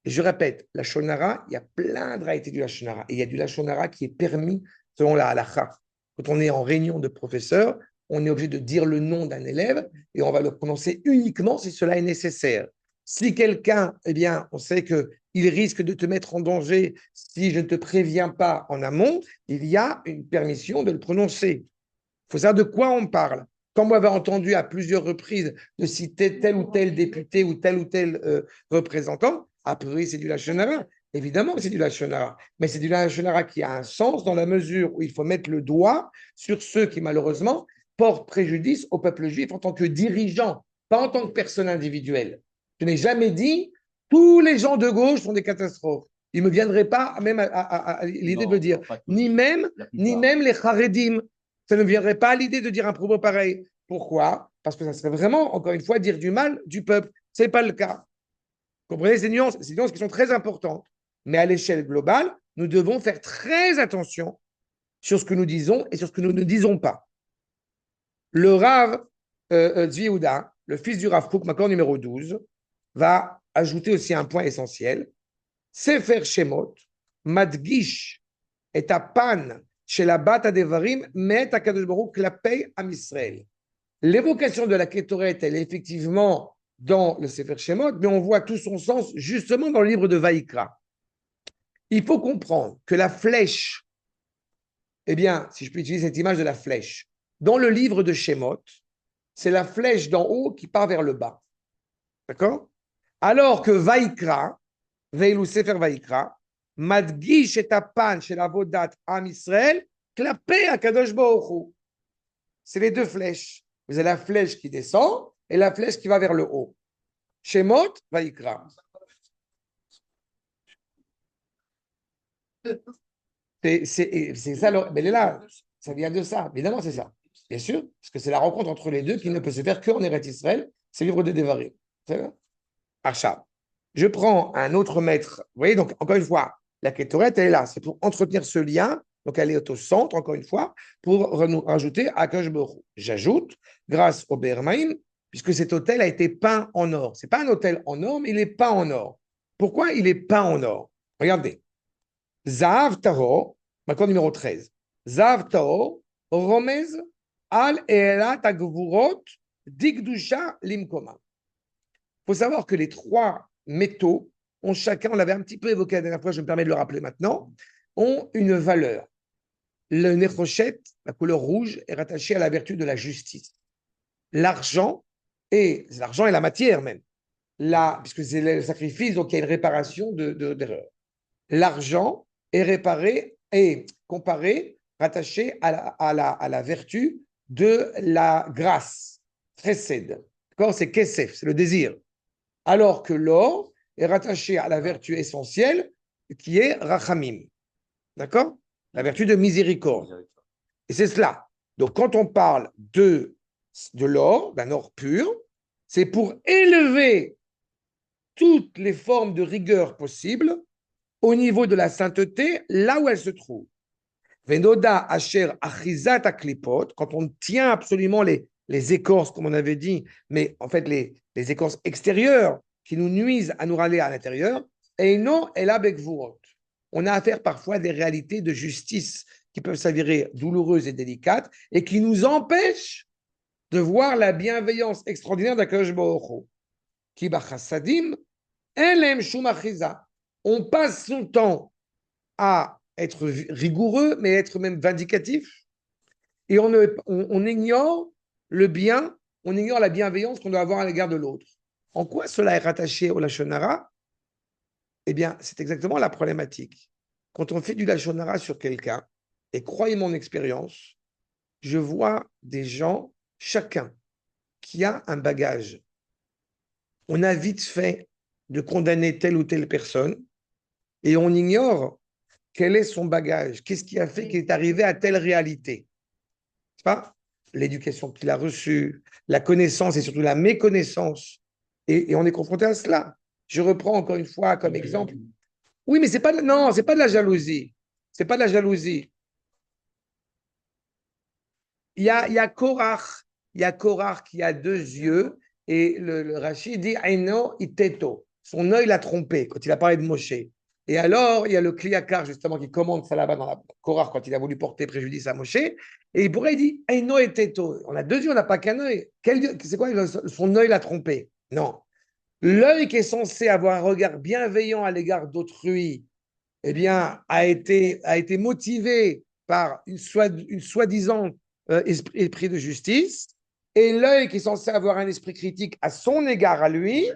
Et je répète, la shonara, il y a plein de réalités du la shonara. Et il y a du la shonara qui est permis selon la halakha. Quand on est en réunion de professeurs, on est obligé de dire le nom d'un élève et on va le prononcer uniquement si cela est nécessaire. Si quelqu'un, eh bien, on sait qu'il risque de te mettre en danger si je ne te préviens pas en amont, il y a une permission de le prononcer. Il faut savoir de quoi on parle. Quand moi, j'avais entendu à plusieurs reprises de citer tel ou tel député ou tel représentant, a priori, c'est du lachon hara. Évidemment que c'est du lachon hara, mais c'est du lachon hara qui a un sens dans la mesure où il faut mettre le doigt sur ceux qui, malheureusement, portent préjudice au peuple juif en tant que dirigeant, pas en tant que personne individuelle. Je n'ai jamais dit tous les gens de gauche sont des catastrophes. Il ne me viendrait pas même à l'idée de le dire. Ni même les Haredim. Ça ne viendrait pas à l'idée de dire un propos pareil. Pourquoi? Parce que ça serait vraiment, encore une fois, dire du mal du peuple. Ce n'est pas le cas. Vous comprenez ces nuances qui sont très importantes. Mais à l'échelle globale, nous devons faire très attention sur ce que nous disons et sur ce que nous ne disons pas. Le Rav Tzvi Yehuda, le fils du Rav Kook, Makor numéro 12, va ajouter aussi un point essentiel. Sefer Shemot, Madgish et Apan chez la Bata Devarim, met Akadosh Baruch Klapei Am Israël. L'évocation de la Kétoret, elle est effectivement dans le Sefer Shemot, mais on voit tout son sens justement dans le livre de Vaïkra. Il faut comprendre que la flèche, eh bien, si je peux utiliser cette image de la flèche, dans le livre de Shemot, c'est la flèche d'en haut qui part vers le bas. D'accord? Alors que Vaïkra, Veilou Sefer Vaïkra, Madgish et Apan chez la Vodat Am Israël, Klapei Akadosh Baruch Hu. C'est les deux flèches. Vous avez la flèche qui descend et la flèche qui va vers le haut. Shemot, Vaïkra. C'est ça, mais là, ça vient de ça. Évidemment, c'est ça. Bien sûr, parce que c'est la rencontre entre les deux qui ne peut se faire qu'en Eretz Israël. C'est le livre de Devarim. Achab. Je prends un autre maître. Vous voyez, donc, encore une fois, la Kétoret, elle est là. C'est pour entretenir ce lien. Donc, elle est au centre, encore une fois, pour nous rajouter Akash Baruch. J'ajoute, grâce au Bermaïm, puisque cet hôtel a été peint en or. Ce n'est pas un hôtel en or, mais il est peint en or. Pourquoi il est peint en or? Regardez. Zahav Tahor, maintenant numéro 13. Zahav Tahor, Romez, Al Elat Agvurot, Digdusha Limkoma. Il faut savoir que les trois métaux ont chacun, on l'avait un petit peu évoqué la dernière fois, je me permets de le rappeler maintenant, ont une valeur. Le néchrochet, la couleur rouge, est rattaché à la vertu de la justice. L'argent et la matière même, puisque c'est le sacrifice, donc il y a une réparation d'erreur. L'argent est réparé et comparé, rattaché à la vertu de la grâce. Chesed. D'accord? C'est kesef, c'est le désir. Alors que l'or est rattaché à la vertu essentielle qui est rachamim. D'accord? La vertu de miséricorde. Et c'est cela. Donc, quand on parle de l'or, d'un or pur, c'est pour élever toutes les formes de rigueur possibles au niveau de la sainteté, là où elle se trouve. Venoda asher achizat aklipot, quand on tient absolument les écorces, comme on avait dit, mais en fait les écorces extérieures qui nous nuisent à nous râler à l'intérieur, et non, elle a bekvurot. On a affaire parfois à des réalités de justice qui peuvent s'avérer douloureuses et délicates et qui nous empêchent de voir la bienveillance extraordinaire d'Akadosh Baruch Hu. Ki b'chassadim elem shum achiza. On passe son temps à être rigoureux, mais être même vindicatif, et on ignore le bien, on ignore la bienveillance qu'on doit avoir à l'égard de l'autre. En quoi cela est rattaché au Lashon Hara? Eh bien, c'est exactement la problématique. Quand on fait du Lashon Hara sur quelqu'un, et croyez mon expérience, je vois des gens, chacun, qui a un bagage. On a vite fait de condamner telle ou telle personne, et on ignore quel est son bagage, qu'est-ce qui a fait qu'il est arrivé à telle réalité. C'est pas l'éducation qu'il a reçue, la connaissance et surtout la méconnaissance. Et on est confronté à cela. Je reprends encore une fois comme exemple. Oui, mais c'est pas de la jalousie. C'est pas de la jalousie. Il y a Korach. Il y a Korach qui a deux yeux et le Rashi dit Aino iteto. Son œil l'a trompé quand il a parlé de Moshe. Et alors, il y a le Kliakar, justement, qui commande ça là-bas dans la Korach quand il a voulu porter préjudice à Moshe. Et il pourrait dire Aino iteto. On a deux yeux, on n'a pas qu'un œil. C'est quoi? Son œil l'a trompé. Non. L'œil qui est censé avoir un regard bienveillant à l'égard d'autrui, eh bien, a été motivé par une soi-disant esprit de justice, et l'œil qui est censé avoir un esprit critique à son égard à lui,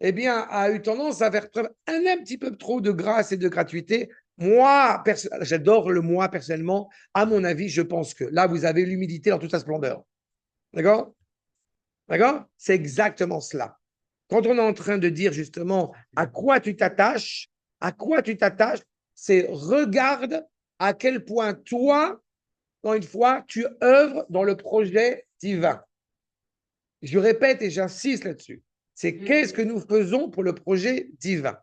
eh bien, a eu tendance à faire preuve un petit peu trop de grâce et de gratuité. Moi, j'adore le moi personnellement. À mon avis, je pense que là, vous avez l'humilité dans toute sa splendeur. D'accord? D'accord? C'est exactement cela. Quand on est en train de dire justement à quoi tu t'attaches, c'est regarde à quel point toi, encore une fois, tu œuvres dans le projet divin. Je répète et j'insiste là-dessus. C'est qu'est-ce que nous faisons pour le projet divin.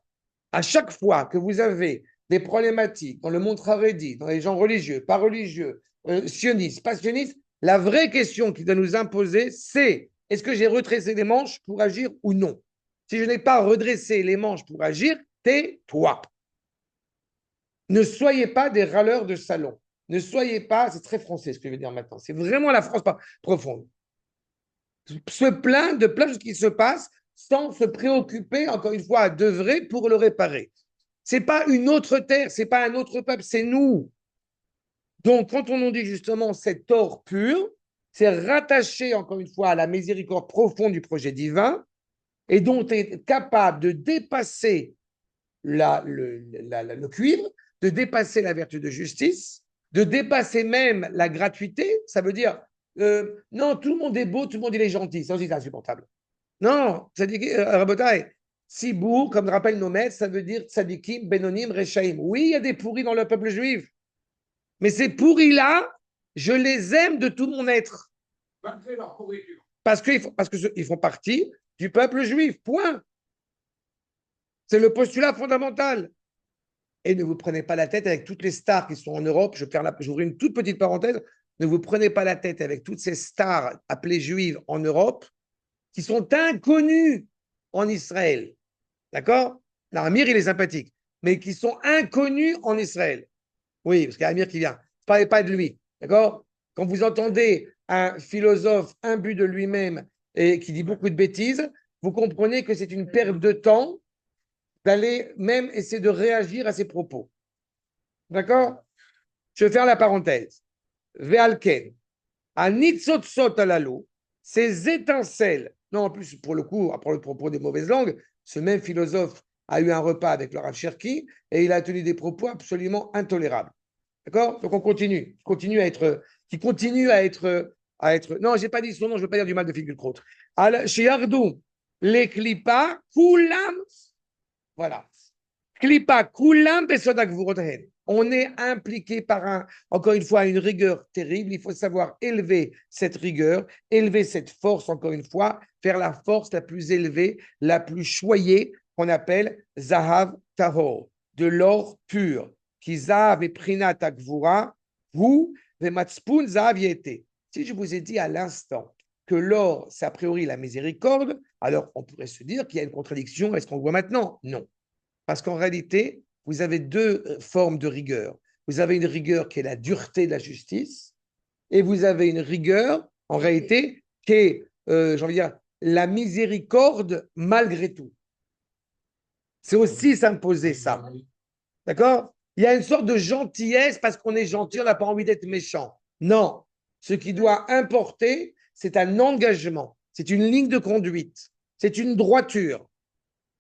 À chaque fois que vous avez des problématiques dans le monde haredi, dans les gens religieux, pas religieux, sionistes, pas sionistes, la vraie question qui doit nous imposer, c'est est-ce que j'ai redressé les manches pour agir ou non? Si je n'ai pas redressé les manches pour agir, tais-toi. Ne soyez pas des râleurs de salon. Ne soyez pas, c'est très français ce que je veux dire maintenant, c'est vraiment la France profonde. Se plaindre de plein de choses qui se passent sans se préoccuper, encore une fois, à d'œuvrer pour le réparer. Ce n'est pas une autre terre, ce n'est pas un autre peuple, c'est nous. Donc, quand on nous dit justement cet or pur, c'est rattaché, encore une fois, à la miséricorde profonde du projet divin et dont tu es capable de dépasser le cuivre, de dépasser la vertu de justice, de dépasser même la gratuité. Ça veut dire, non, tout le monde est beau, tout le monde il est gentil. Ça aussi, c'est insupportable. Non, ça dit, Rabotai, Sibour, comme le rappellent nos maîtres, ça veut dire tzadikim, benonim, rechaim. Oui, il y a des pourris dans le peuple juif. Mais ces pourris-là, je les aime de tout mon être. Malgré leur pourriture. Parce qu'ils font partie du peuple juif. Point. C'est le postulat fondamental. Et ne vous prenez pas la tête avec toutes les stars qui sont en Europe. J'ouvre une toute petite parenthèse. Ne vous prenez pas la tête avec toutes ces stars appelées juives en Europe qui sont inconnues en Israël. D'accord? Amir, il est sympathique, mais qui sont inconnus en Israël. Oui, parce qu'il y a Amir qui vient. Ne parlez pas de lui. D'accord? Quand vous entendez un philosophe imbu de lui-même et qui dit beaucoup de bêtises, vous comprenez que c'est une perte de temps d'aller même essayer de réagir à ses propos. D'accord? Je vais faire la parenthèse. Ve'alken, anitzotzot alalo, ces étincelles, non, en plus, pour le coup, après le propos des mauvaises langues, ce même philosophe a eu un repas avec le Rav Cherki et il a tenu des propos absolument intolérables. D'accord? Donc on continue, qui continue à être, non, j'ai pas dit son nom, je veux pas dire du mal de Finkielkraut. Chez Yardou, les klipas, koulam, voilà. Klipa, kulam, besodak vurotahen. On est impliqué par encore une fois, une rigueur terrible. Il faut savoir élever cette rigueur, élever cette force, encore une fois, faire la force la plus élevée, la plus choyée, qu'on appelle Zahav Tahor, de l'or pur. Qui Zahav et Prina Takvura, vous, Vematspun Zahav Yete. Si je vous ai dit à l'instant que l'or, c'est a priori la miséricorde, alors on pourrait se dire qu'il y a une contradiction avec ce qu'on voit maintenant. Non. Parce qu'en réalité, vous avez deux formes de rigueur. Vous avez une rigueur qui est la dureté de la justice, et vous avez une rigueur, en réalité, qui est, j'ai envie de dire, la miséricorde malgré tout. C'est aussi s'imposer ça. D'accord? Il y a une sorte de gentillesse parce qu'on est gentil, on n'a pas envie d'être méchant. Non. Ce qui doit importer, c'est un engagement, c'est une ligne de conduite, c'est une droiture.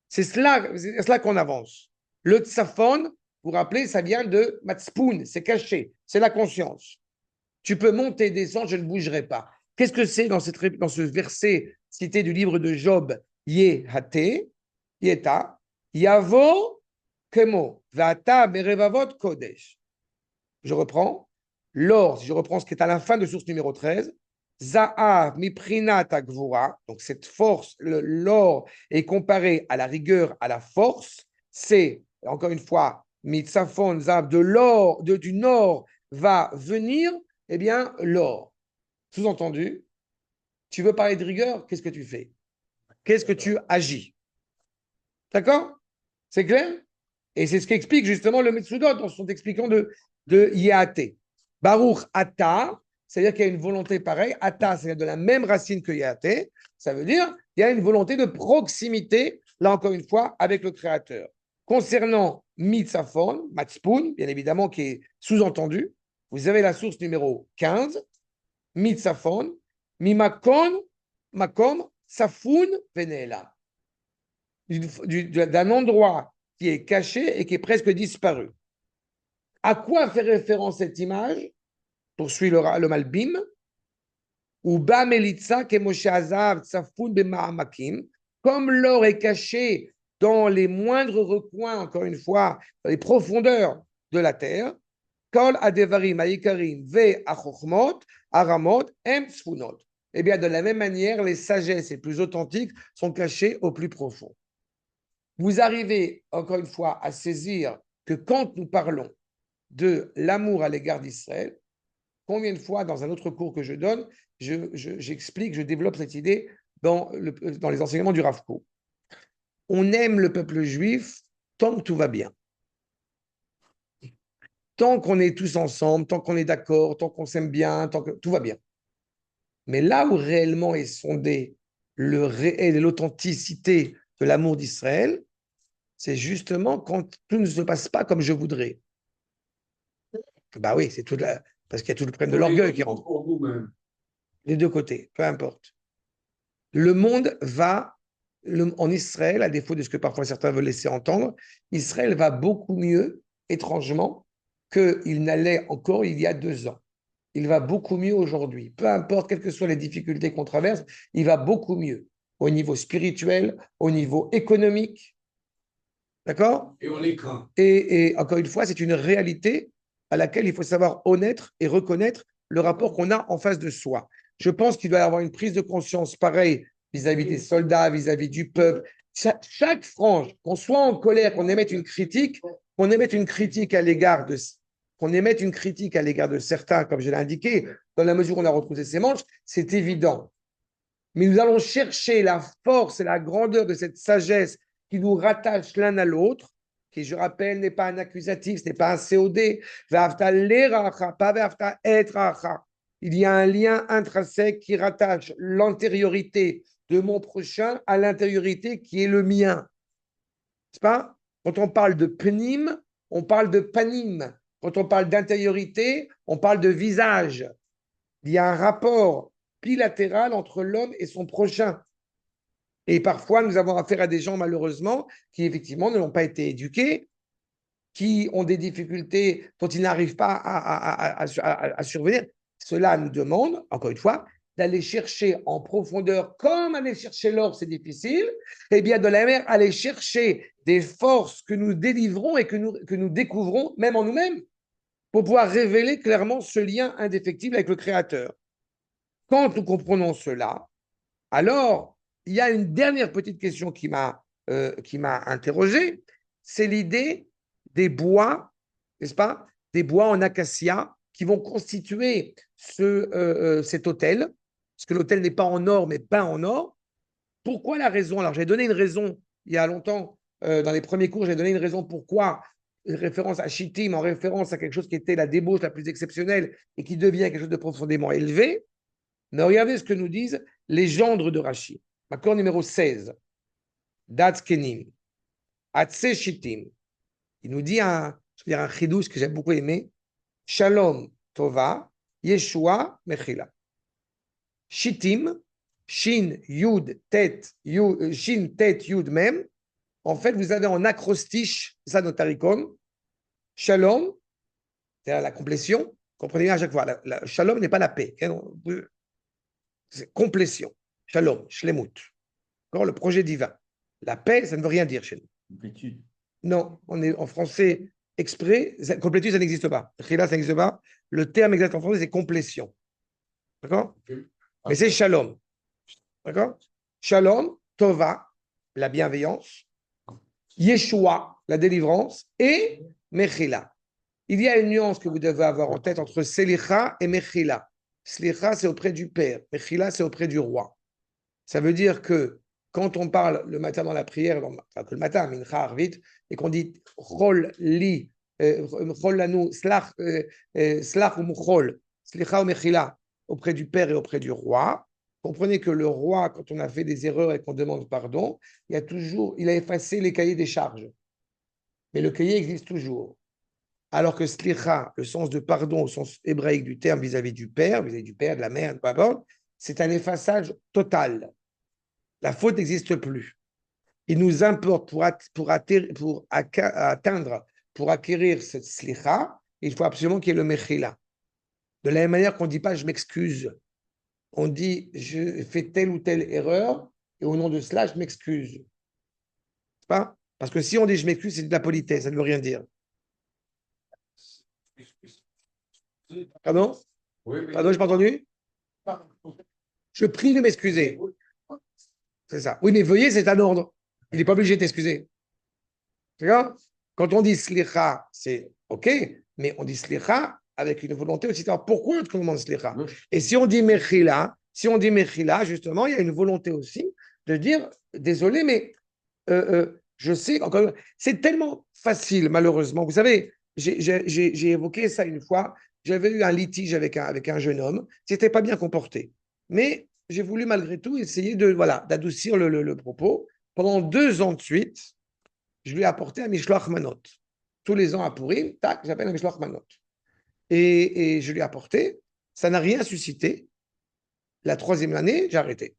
C'est cela qu'on avance. Le tsafon, vous vous rappelez, ça vient de matspoun, c'est caché, c'est la conscience. Tu peux monter et descendre, je ne bougerai pas. Qu'est-ce que c'est dans ce verset cité du livre de Job? Yehate, Yeta, Yavo, Kemo, Vata, Merevavot, Kodesh. Je reprends. L'or, si je reprends ce qui est à la fin de source numéro 13, Za'av miprina tagvura, donc cette force, l'or est comparé à la rigueur, à la force, c'est, encore une fois, mitzafon zav, de l'or, du nord va venir, eh bien, l'or. Sous-entendu, tu veux parler de rigueur, qu'est-ce que tu fais? Qu'est-ce que tu agis? D'accord? C'est clair? Et c'est ce qu'explique justement le Metsudot dans son expliquant de Yahate. Baruch Ata, c'est-à-dire qu'il y a une volonté pareille. Ata, c'est de la même racine que Yahate. Ça veut dire qu'il y a une volonté de proximité, là encore une fois, avec le Créateur. Concernant Mitzafon, Matspun, bien évidemment, qui est sous-entendu, vous avez la source numéro 15, Mitzafon, Mimakon, Makom, Safun, Venela. D'un endroit qui est caché et qui est presque disparu. À quoi fait référence cette image? Poursuit le Malbim. Ou ba melitza kemoshe azav tsafun b'ma'amakim, comme l'or est caché dans les moindres recoins, encore une fois, dans les profondeurs de la terre. Kol adevarim aikarim ve achochmot aramot em tzfunot. Eh bien, de la même manière, les sagesses les plus authentiques sont cachées au plus profond. vous arrivez, encore une fois, à saisir que quand nous parlons de l'amour à l'égard d'Israël, combien de fois, dans un autre cours que je donne, j'explique, je développe cette idée dans les enseignements du Rav Kook. On aime le peuple juif tant que tout va bien. Tant qu'on est tous ensemble, tant qu'on est d'accord, tant qu'on s'aime bien, tant que tout va bien. Mais là où réellement est sondé le réel et l'authenticité de l'amour d'Israël, c'est justement quand tout ne se passe pas comme je voudrais. Bah oui, c'est parce qu'il y a tout le problème de l'orgueil qui rentre. Pour vous-même. Les deux côtés, peu importe. Le monde va, en Israël, à défaut de ce que parfois certains veulent laisser entendre, Israël va beaucoup mieux, étrangement, qu'il n'allait encore il y a 2 ans. Il va beaucoup mieux aujourd'hui. Peu importe quelles que soient les difficultés qu'on traverse, il va beaucoup mieux au niveau spirituel, au niveau économique. D'accord? Et on les craint. Et encore une fois, c'est une réalité à laquelle il faut savoir honnête et reconnaître le rapport qu'on a en face de soi. Je pense qu'il doit y avoir une prise de conscience pareille vis-à-vis des soldats, vis-à-vis du peuple. Chaque frange, qu'on soit en colère, qu'on émette une critique, à l'égard de qu'on émette une critique à l'égard de certains, comme je l'ai indiqué, dans la mesure où on a retrouvé ses manches, c'est évident. Mais nous allons chercher la force et la grandeur de cette sagesse qui nous rattache l'un à l'autre, qui, je rappelle, n'est pas un accusatif, ce n'est pas un COD. Il y a un lien intrinsèque qui rattache l'antériorité de mon prochain à l'intériorité qui est le mien. N'est-ce pas? Quand on parle de pnim, on parle de panim. Quand on parle d'intériorité, on parle de visage. Il y a un rapport bilatéral entre l'homme et son prochain. Et parfois, nous avons affaire à des gens, malheureusement, qui effectivement ne l'ont pas été éduqués, qui ont des difficultés dont ils n'arrivent pas à survenir. Cela nous demande, encore une fois, d'aller chercher en profondeur, comme aller chercher l'or, c'est difficile, et bien de la mer, aller chercher des forces que nous délivrons et que nous découvrons, même en nous-mêmes, pour pouvoir révéler clairement ce lien indéfectible avec le Créateur. Quand nous comprenons cela, alors, il y a une dernière petite question qui m'a interrogé, c'est l'idée des bois, n'est-ce pas? Des bois en acacia qui vont constituer cet autel, parce que l'autel n'est pas en or, mais peint en or. Pourquoi la raison? Alors, j'ai donné une raison il y a longtemps, dans les premiers cours, j'ai donné une raison pourquoi, une référence à Shittim, en référence à quelque chose qui était la débauche la plus exceptionnelle et qui devient quelque chose de profondément élevé. Mais regardez ce que nous disent les gendres de Rashi. Accord numéro 16. Datskenim. Atse Shittim. Il nous dit un chidouche que j'ai beaucoup aimé. Shalom Tova, Yeshua Mechila. Shittim, Shin, Yud, Tet, Shin, Tet, Yud même. En fait, vous avez en acrostiche, ça notaricon, Shalom, c'est la complétion. Comprenez bien à chaque fois, Shalom n'est pas la paix. C'est complétion. Shalom, Shlemut. Le projet divin. La paix, ça ne veut rien dire chez nous. Complétude. Non, on est en français exprès. Complétude, ça n'existe pas. Khila, ça n'existe pas. Le terme exact en français, c'est complétion. D'accord? Mais c'est shalom. D'accord? Shalom, tova, la bienveillance. Yeshua, la délivrance. Et mechila. Il y a une nuance que vous devez avoir en tête entre selicha et mechila. Selicha, c'est auprès du Père. Mechila, c'est auprès du roi. Ça veut dire que quand on parle le matin dans la prière, enfin que le matin, mincha, arvit, et qu'on dit chol li, chol lanu, slach ou muchol, slicha ou mechila, auprès du Père et auprès du roi, comprenez que le roi, quand on a fait des erreurs et qu'on demande pardon, il a effacé les cahiers des charges. Mais le cahier existe toujours. Alors que slicha, le sens de pardon au sens hébraïque du terme vis-à-vis du Père, de la mère, peu importe, c'est un effaçage total. La faute n'existe plus. Il nous importe pour atteindre, pour acquérir cette slicha, il faut absolument qu'il y ait le mechila. De la même manière qu'on ne dit pas je m'excuse. On dit je fais telle ou telle erreur et au nom de cela je m'excuse. Pas? Parce que si on dit je m'excuse, c'est de la politesse, ça ne veut rien dire. Pardon? Oui, Pardon, je n'ai pas entendu? Je prie de m'excuser. C'est ça. Oui, mais veuillez, c'est un ordre. Il n'est pas obligé de t'excuser. D'accord? Quand on dit slicha, c'est OK, mais on dit slicha avec une volonté aussi de savoir pourquoi on demande slicha. Et si on dit mechila, justement, il y a une volonté aussi de dire désolé, mais je sais, encore, c'est tellement facile, malheureusement. Vous savez, j'ai évoqué ça une fois. J'avais eu un litige avec un jeune homme. C'était pas bien comporté. Mais j'ai voulu malgré tout essayer d'adoucir le propos. Pendant 2 ans de suite, je lui ai apporté un Mishloach Manot. Tous les ans à Purim, tac, j'appelle un Mishloach Manot. Et je lui ai apporté. Ça n'a rien suscité. La 3e année, j'ai arrêté.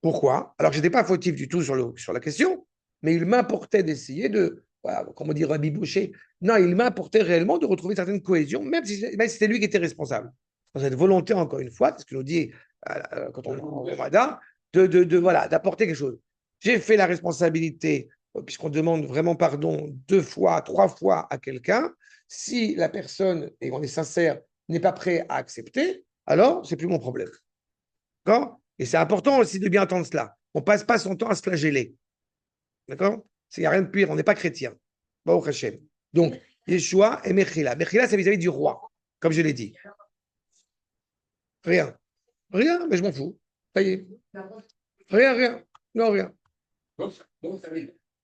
Pourquoi? Alors, je n'étais pas fautif du tout sur la question, mais il m'importait d'essayer de, voilà, comme on dit, rabiboucher. Non, il m'importait réellement de retrouver une certaine cohésion, même si c'était lui qui était responsable. Dans cette volonté, encore une fois, c'est ce que nous dit quand on est en Ramadan, voilà, d'apporter quelque chose. J'ai fait la responsabilité, puisqu'on demande vraiment pardon 2 fois, 3 fois à quelqu'un. Si la personne, et on est sincère, n'est pas prêt à accepter, alors c'est plus mon problème. D'accord? Et c'est important aussi de bien entendre cela. On ne passe pas son temps à se flageller. D'accord? Il n'y a rien de pire, on n'est pas chrétien. Baruch Hashem. Donc, Yeshua et Mechila. Mechila, c'est vis-à-vis du roi, comme je l'ai dit. Rien. Rien, mais je m'en fous. Ça y est. Rien. Non, rien.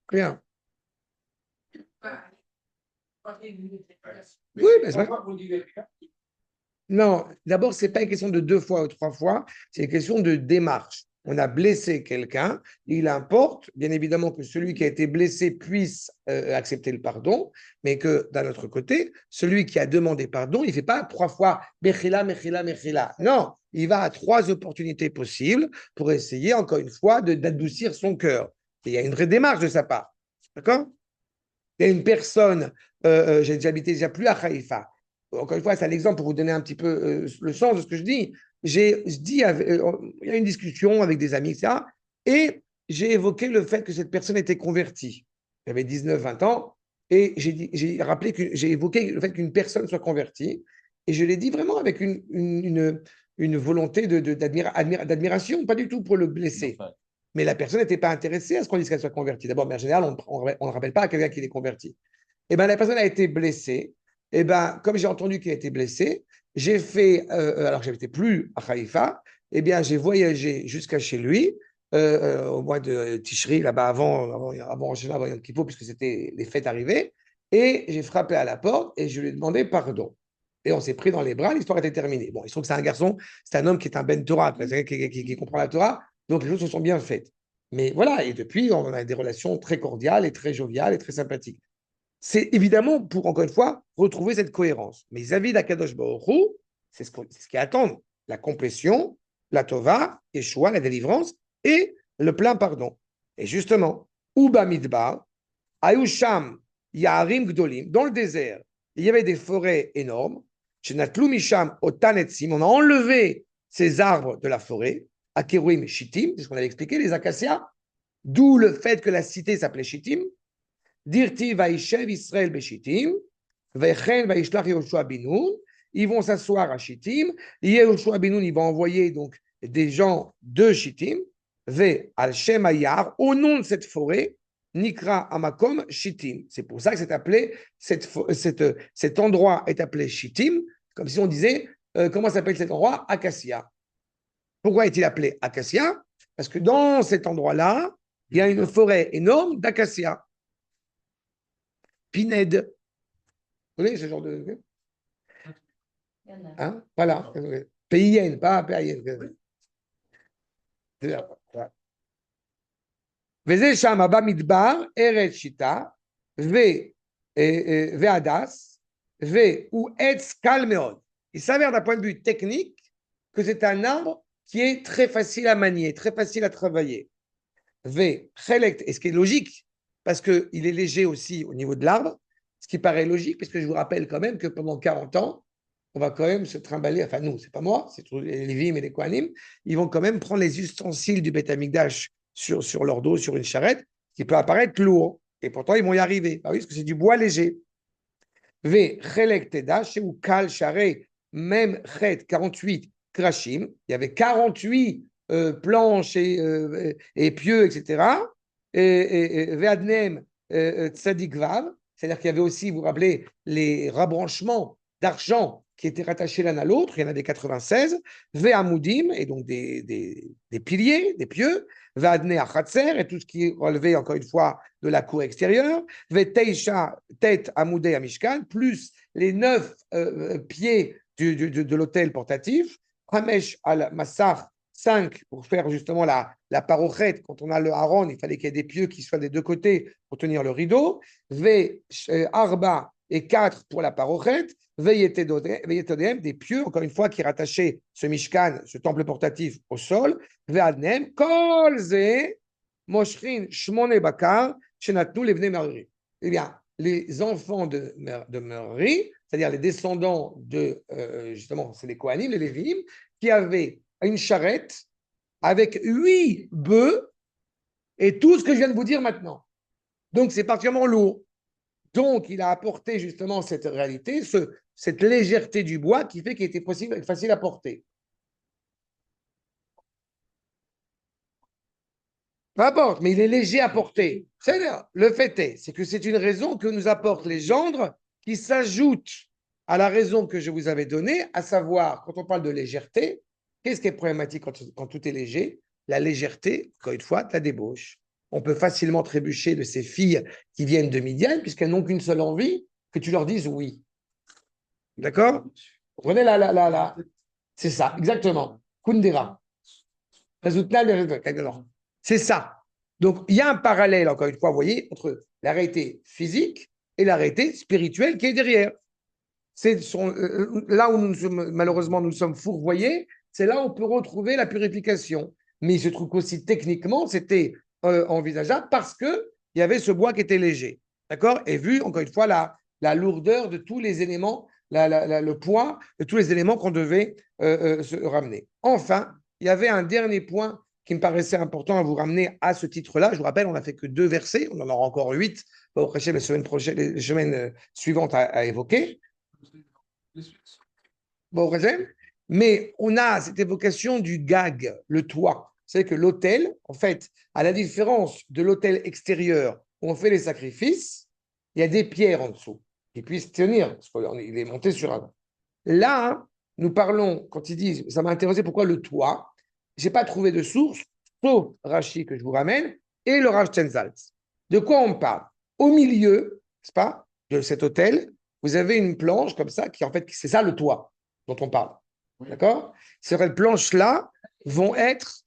Rien. Oui, mais c'est pas. Non, d'abord, ce n'est pas une question de 2 fois ou 3 fois, c'est une question de démarche. On a blessé quelqu'un, il importe, bien évidemment, que celui qui a été blessé puisse accepter le pardon, mais que d'un autre côté, celui qui a demandé pardon, il ne fait pas 3 fois Mechila, Mechila, Mechila. Non, il va à 3 opportunités possibles pour essayer, encore une fois, d'adoucir son cœur. Et il y a une vraie démarche de sa part. D'accord? Il y a une personne, j'ai déjà habité déjà plus à Haïfa. Encore une fois, c'est un exemple pour vous donner un petit peu le sens de ce que je dis. Il y a une discussion avec des amis, etc. Et j'ai évoqué le fait que cette personne était convertie. J'avais 19-20 ans. Et j'ai évoqué le fait qu'une personne soit convertie. Et je l'ai dit vraiment avec une volonté d'admiration, pas du tout pour le blesser. Mais la personne n'était pas intéressée à ce qu'on dise qu'elle soit convertie. D'abord, mais en général, on ne rappelle pas à quelqu'un qui est converti. Et bien, la personne a été blessée. Et bien, comme j'ai entendu qu'il a été blessé, j'ai fait, alors que je n'étais plus à Haïfa, eh bien, j'ai voyagé jusqu'à chez lui, au mois de Tishri, là-bas, avant Yom Kippur, puisque c'était les fêtes arrivées. Et j'ai frappé à la porte et je lui ai demandé pardon. Et on s'est pris dans les bras, l'histoire était terminée. Bon, il se trouve que c'est un garçon, c'est un homme qui est un ben Torah, qui comprend la Torah, donc les choses se sont bien faites. Mais voilà, et depuis, on a des relations très cordiales et très joviales et très sympathiques. C'est évidemment pour, encore une fois, retrouver cette cohérence. Mais vis-à-vis d'Akadosh Baruch Hu, c'est ce qui attend, la complétion, la Tova, Yeshua, la délivrance, et le plein pardon. Et justement, Uba Midbar, Ayusham, Yaharim Gdolim, dans le désert, il y avait des forêts énormes, Shenatlu Misham, Otanetzim, on a enlevé ces arbres de la forêt, Akeruim et Shittim, c'est ce qu'on avait expliqué, les acacias, d'où le fait que la cité s'appelait Shittim. Dirti Vaishev Israël Beshitim, Vechen Vaishlach Yehoshua Binoun, ils vont s'asseoir à Shittim, Yehoshua Binoun, il va envoyer donc des gens de Shittim, Ve al Shem Ayar, au nom de cette forêt, Nikra Amakom Shittim. C'est pour ça que c'est appelé, cet endroit est appelé Shittim, comme si on disait, comment s'appelle cet endroit? Acacia. Pourquoi est-il appelé Acacia? Parce que dans cet endroit-là, il y a une forêt énorme d'acacia. Pinède. Vous voyez ce genre de. Hein? Voilà. PIN, pas PIN. וזה שם, במדבר, ארץ שיטה, והדס, והוא עץ קל מאוד. Il s'avère d'un point de vue technique que c'est un arbre qui est très facile à manier, très facile à travailler. Et ce qui est logique, parce qu'il est léger aussi au niveau de l'arbre, ce qui paraît logique, parce que je vous rappelle quand même que pendant 40 ans, on va quand même se trimballer, enfin nous, c'est pas moi, c'est tous les Lévim et les Kohanim, ils vont quand même prendre les ustensiles du Beth Amikdash sur leur dos, sur une charrette, qui peut apparaître lourd, et pourtant ils vont y arriver, parce que c'est du bois léger. Ve chelek teda, chez ou kal charé, même chet 48 krachim, il y avait 48 planches et pieux, etc. Et Veadnem Tzadik Vav, c'est-à-dire qu'il y avait aussi, vous vous rappelez, les rabranchements d'argent qui étaient rattachés l'un à l'autre, il y en avait 96, Ve'amoudim, et donc des piliers, des pieux, Ve'adne Achatzer, et tout ce qui relevait encore une fois de la cour extérieure, Ve'teisha Tet Amoudei Amishkan, plus les 9 pieds de l'autel portatif, Hamesh al Massach, 5 pour faire justement la parochette. Quand on a le haron, il fallait qu'il y ait des pieux qui soient des deux côtés pour tenir le rideau. V, Arba et 4 pour la parochette. Veyetodem, des pieux, encore une fois, qui rattachaient ce mishkan, ce temple portatif, au sol. Ve'adnem, kolze, moshrin, shmone bakar, shenatnu levne merri. Eh bien, les enfants de Merri, c'est-à-dire les descendants de, justement, c'est les Kohanim, les Lévim, qui avaient une charrette avec 8 bœufs et tout ce que je viens de vous dire maintenant. Donc, c'est particulièrement lourd. Donc, il a apporté justement cette réalité, cette légèreté du bois qui fait qu'il était facile à porter. Peu importe, mais il est léger à porter. Le fait est, c'est que c'est une raison que nous apporte les gendres qui s'ajoute à la raison que je vous avais donnée, à savoir, quand on parle de légèreté, qu'est-ce qui est problématique quand tout est léger? La légèreté, encore une fois, de la débauche. On peut facilement trébucher de ces filles qui viennent de Midian, puisqu'elles n'ont qu'une seule envie, que tu leur dises oui. D'accord? Vous comprenez là. C'est ça, exactement. Kundera. C'est ça. Donc, il y a un parallèle, encore une fois, vous voyez, entre la réalité physique et la réalité spirituelle qui est derrière. Là où malheureusement nous sommes fourvoyés, c'est là où on peut retrouver la purification. Mais il se trouve qu'aussi techniquement, c'était envisageable parce qu'il y avait ce bois qui était léger. D'accord? Et vu, encore une fois, la lourdeur de tous les éléments, le poids de tous les éléments qu'on devait se ramener. Enfin, il y avait un dernier point qui me paraissait important à vous ramener à ce titre-là. Je vous rappelle, on n'a fait que 2 versets, on en aura encore 8 pour les semaines suivantes à évoquer. Bon, mais on a cette évocation du gag, le toit. C'est que l'autel, en fait, à la différence de l'autel extérieur où on fait les sacrifices, il y a des pierres en dessous qui puissent tenir, parce qu'il est monté sur un. Là, nous parlons, quand ils disent, ça m'a intéressé pourquoi le toit, je n'ai pas trouvé de source, sauf Rashi que je vous ramène, et le Rav Tenzaltz. De quoi on parle? Au milieu, n'est-ce pas, de cet autel, vous avez une planche comme ça, qui en fait, c'est ça le toit dont on parle. Oui. D'accord? Ces planches-là vont être,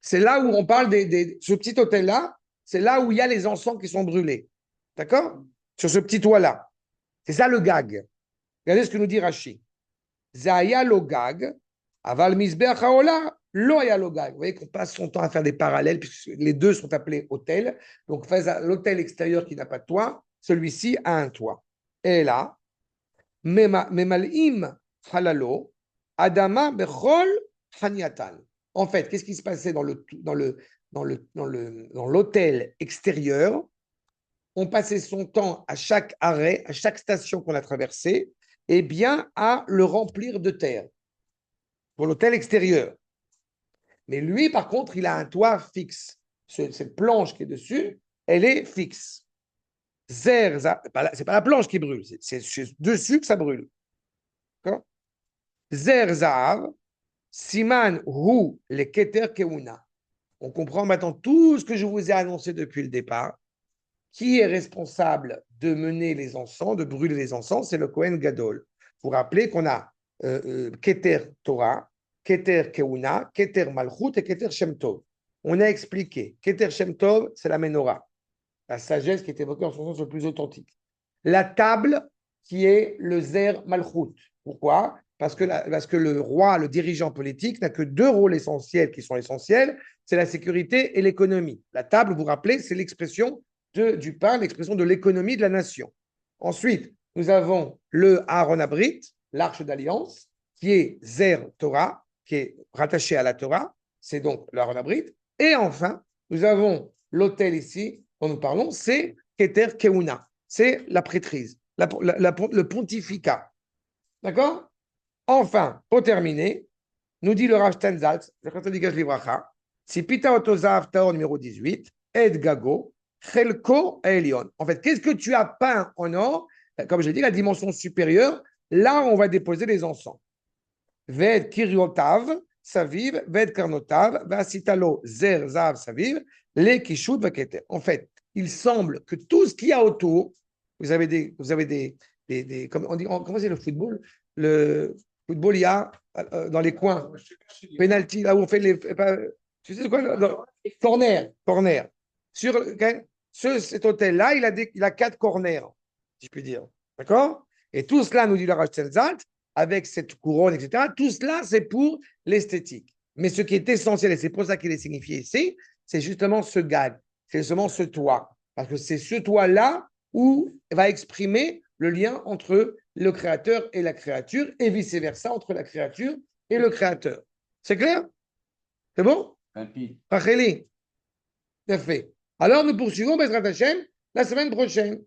c'est là où on parle ce petit autel-là, c'est là où il y a les encens qui sont brûlés. D'accord? Sur ce petit toit-là. C'est ça le gag. Regardez ce que nous dit Rashi. Zaya lo gag, aval misbeach haola, lo ya lo gag. Vous voyez qu'on passe son temps à faire des parallèles, puisque les deux sont appelés hôtels. Donc, l'hôtel extérieur qui n'a pas de toit, celui-ci a un toit. Et là, Memal'im halalo, Adama bechol hanyatan. En fait, qu'est-ce qui se passait dans l'hôtel extérieur? On passait son temps à chaque arrêt, à chaque station qu'on a traversée, eh bien, à le remplir de terre pour l'hôtel extérieur. Mais lui, par contre, il a un toit fixe. Cette planche qui est dessus, elle est fixe. C'est pas la planche qui brûle, c'est dessus que ça brûle. D'accord? Zer Zahav, Siman Hu, le Keter Keuna. On comprend maintenant tout ce que je vous ai annoncé depuis le départ. Qui est responsable de mener les encens, de brûler les encens? C'est le Kohen Gadol. Vous vous rappelez qu'on a Keter Torah, Keter Keuna, Keter Malchut et Keter Shem Tov. On a expliqué. Keter Shem Tov, c'est la Menorah, la sagesse qui est évoquée en son sens le plus authentique. La table qui est le Zer Malchut. Pourquoi? Parce que le roi, le dirigeant politique, n'a que 2 rôles essentiels qui sont essentiels, c'est la sécurité et l'économie. La table, vous vous rappelez, c'est l'expression du pain, l'expression de l'économie de la nation. Ensuite, nous avons le Aaron Abrit, l'arche d'alliance, qui est Zer Torah, qui est rattaché à la Torah, c'est donc le Aaron Abrit. Et enfin, nous avons l'autel ici dont nous parlons, c'est Keter Keuna, c'est la prêtrise, le pontificat. D'accord? Enfin, pour terminer, nous dit le Rav Tenzaltz, le Chassidike Livracha, si Pita Otozav Taor numéro 18, Ed Gago, Chelko Elion. En fait, qu'est-ce que tu as peint en or? Comme je l'ai dit, la dimension supérieure, là on va déposer les encens. Ved Kiriotav, Saviv, Ved Karnotav, Vasitalo, Zer, Zav, Saviv, les Kishut, Vakete. En fait, il semble que tout ce qu'il y a autour, vous avez comment on dit, comment c'est le football? Le football, il y a dans les coins, penalty, là où on fait les. Tu sais quoi? Corner. Sur cet hôtel-là, il a 4 corners, si je puis dire. D'accord? Et tout cela, nous dit le Rav Zalt, avec cette couronne, etc., tout cela, c'est pour l'esthétique. Mais ce qui est essentiel, et c'est pour ça qu'il est signifié ici, c'est justement ce gag, c'est justement ce toit. Parce que c'est ce toit-là où va exprimer le lien entre le créateur et la créature, et vice-versa, entre la créature et le créateur. C'est clair? C'est bon? Limpide. Racheli. Bien fait. Alors, nous poursuivons Bezrat Hashem la semaine prochaine.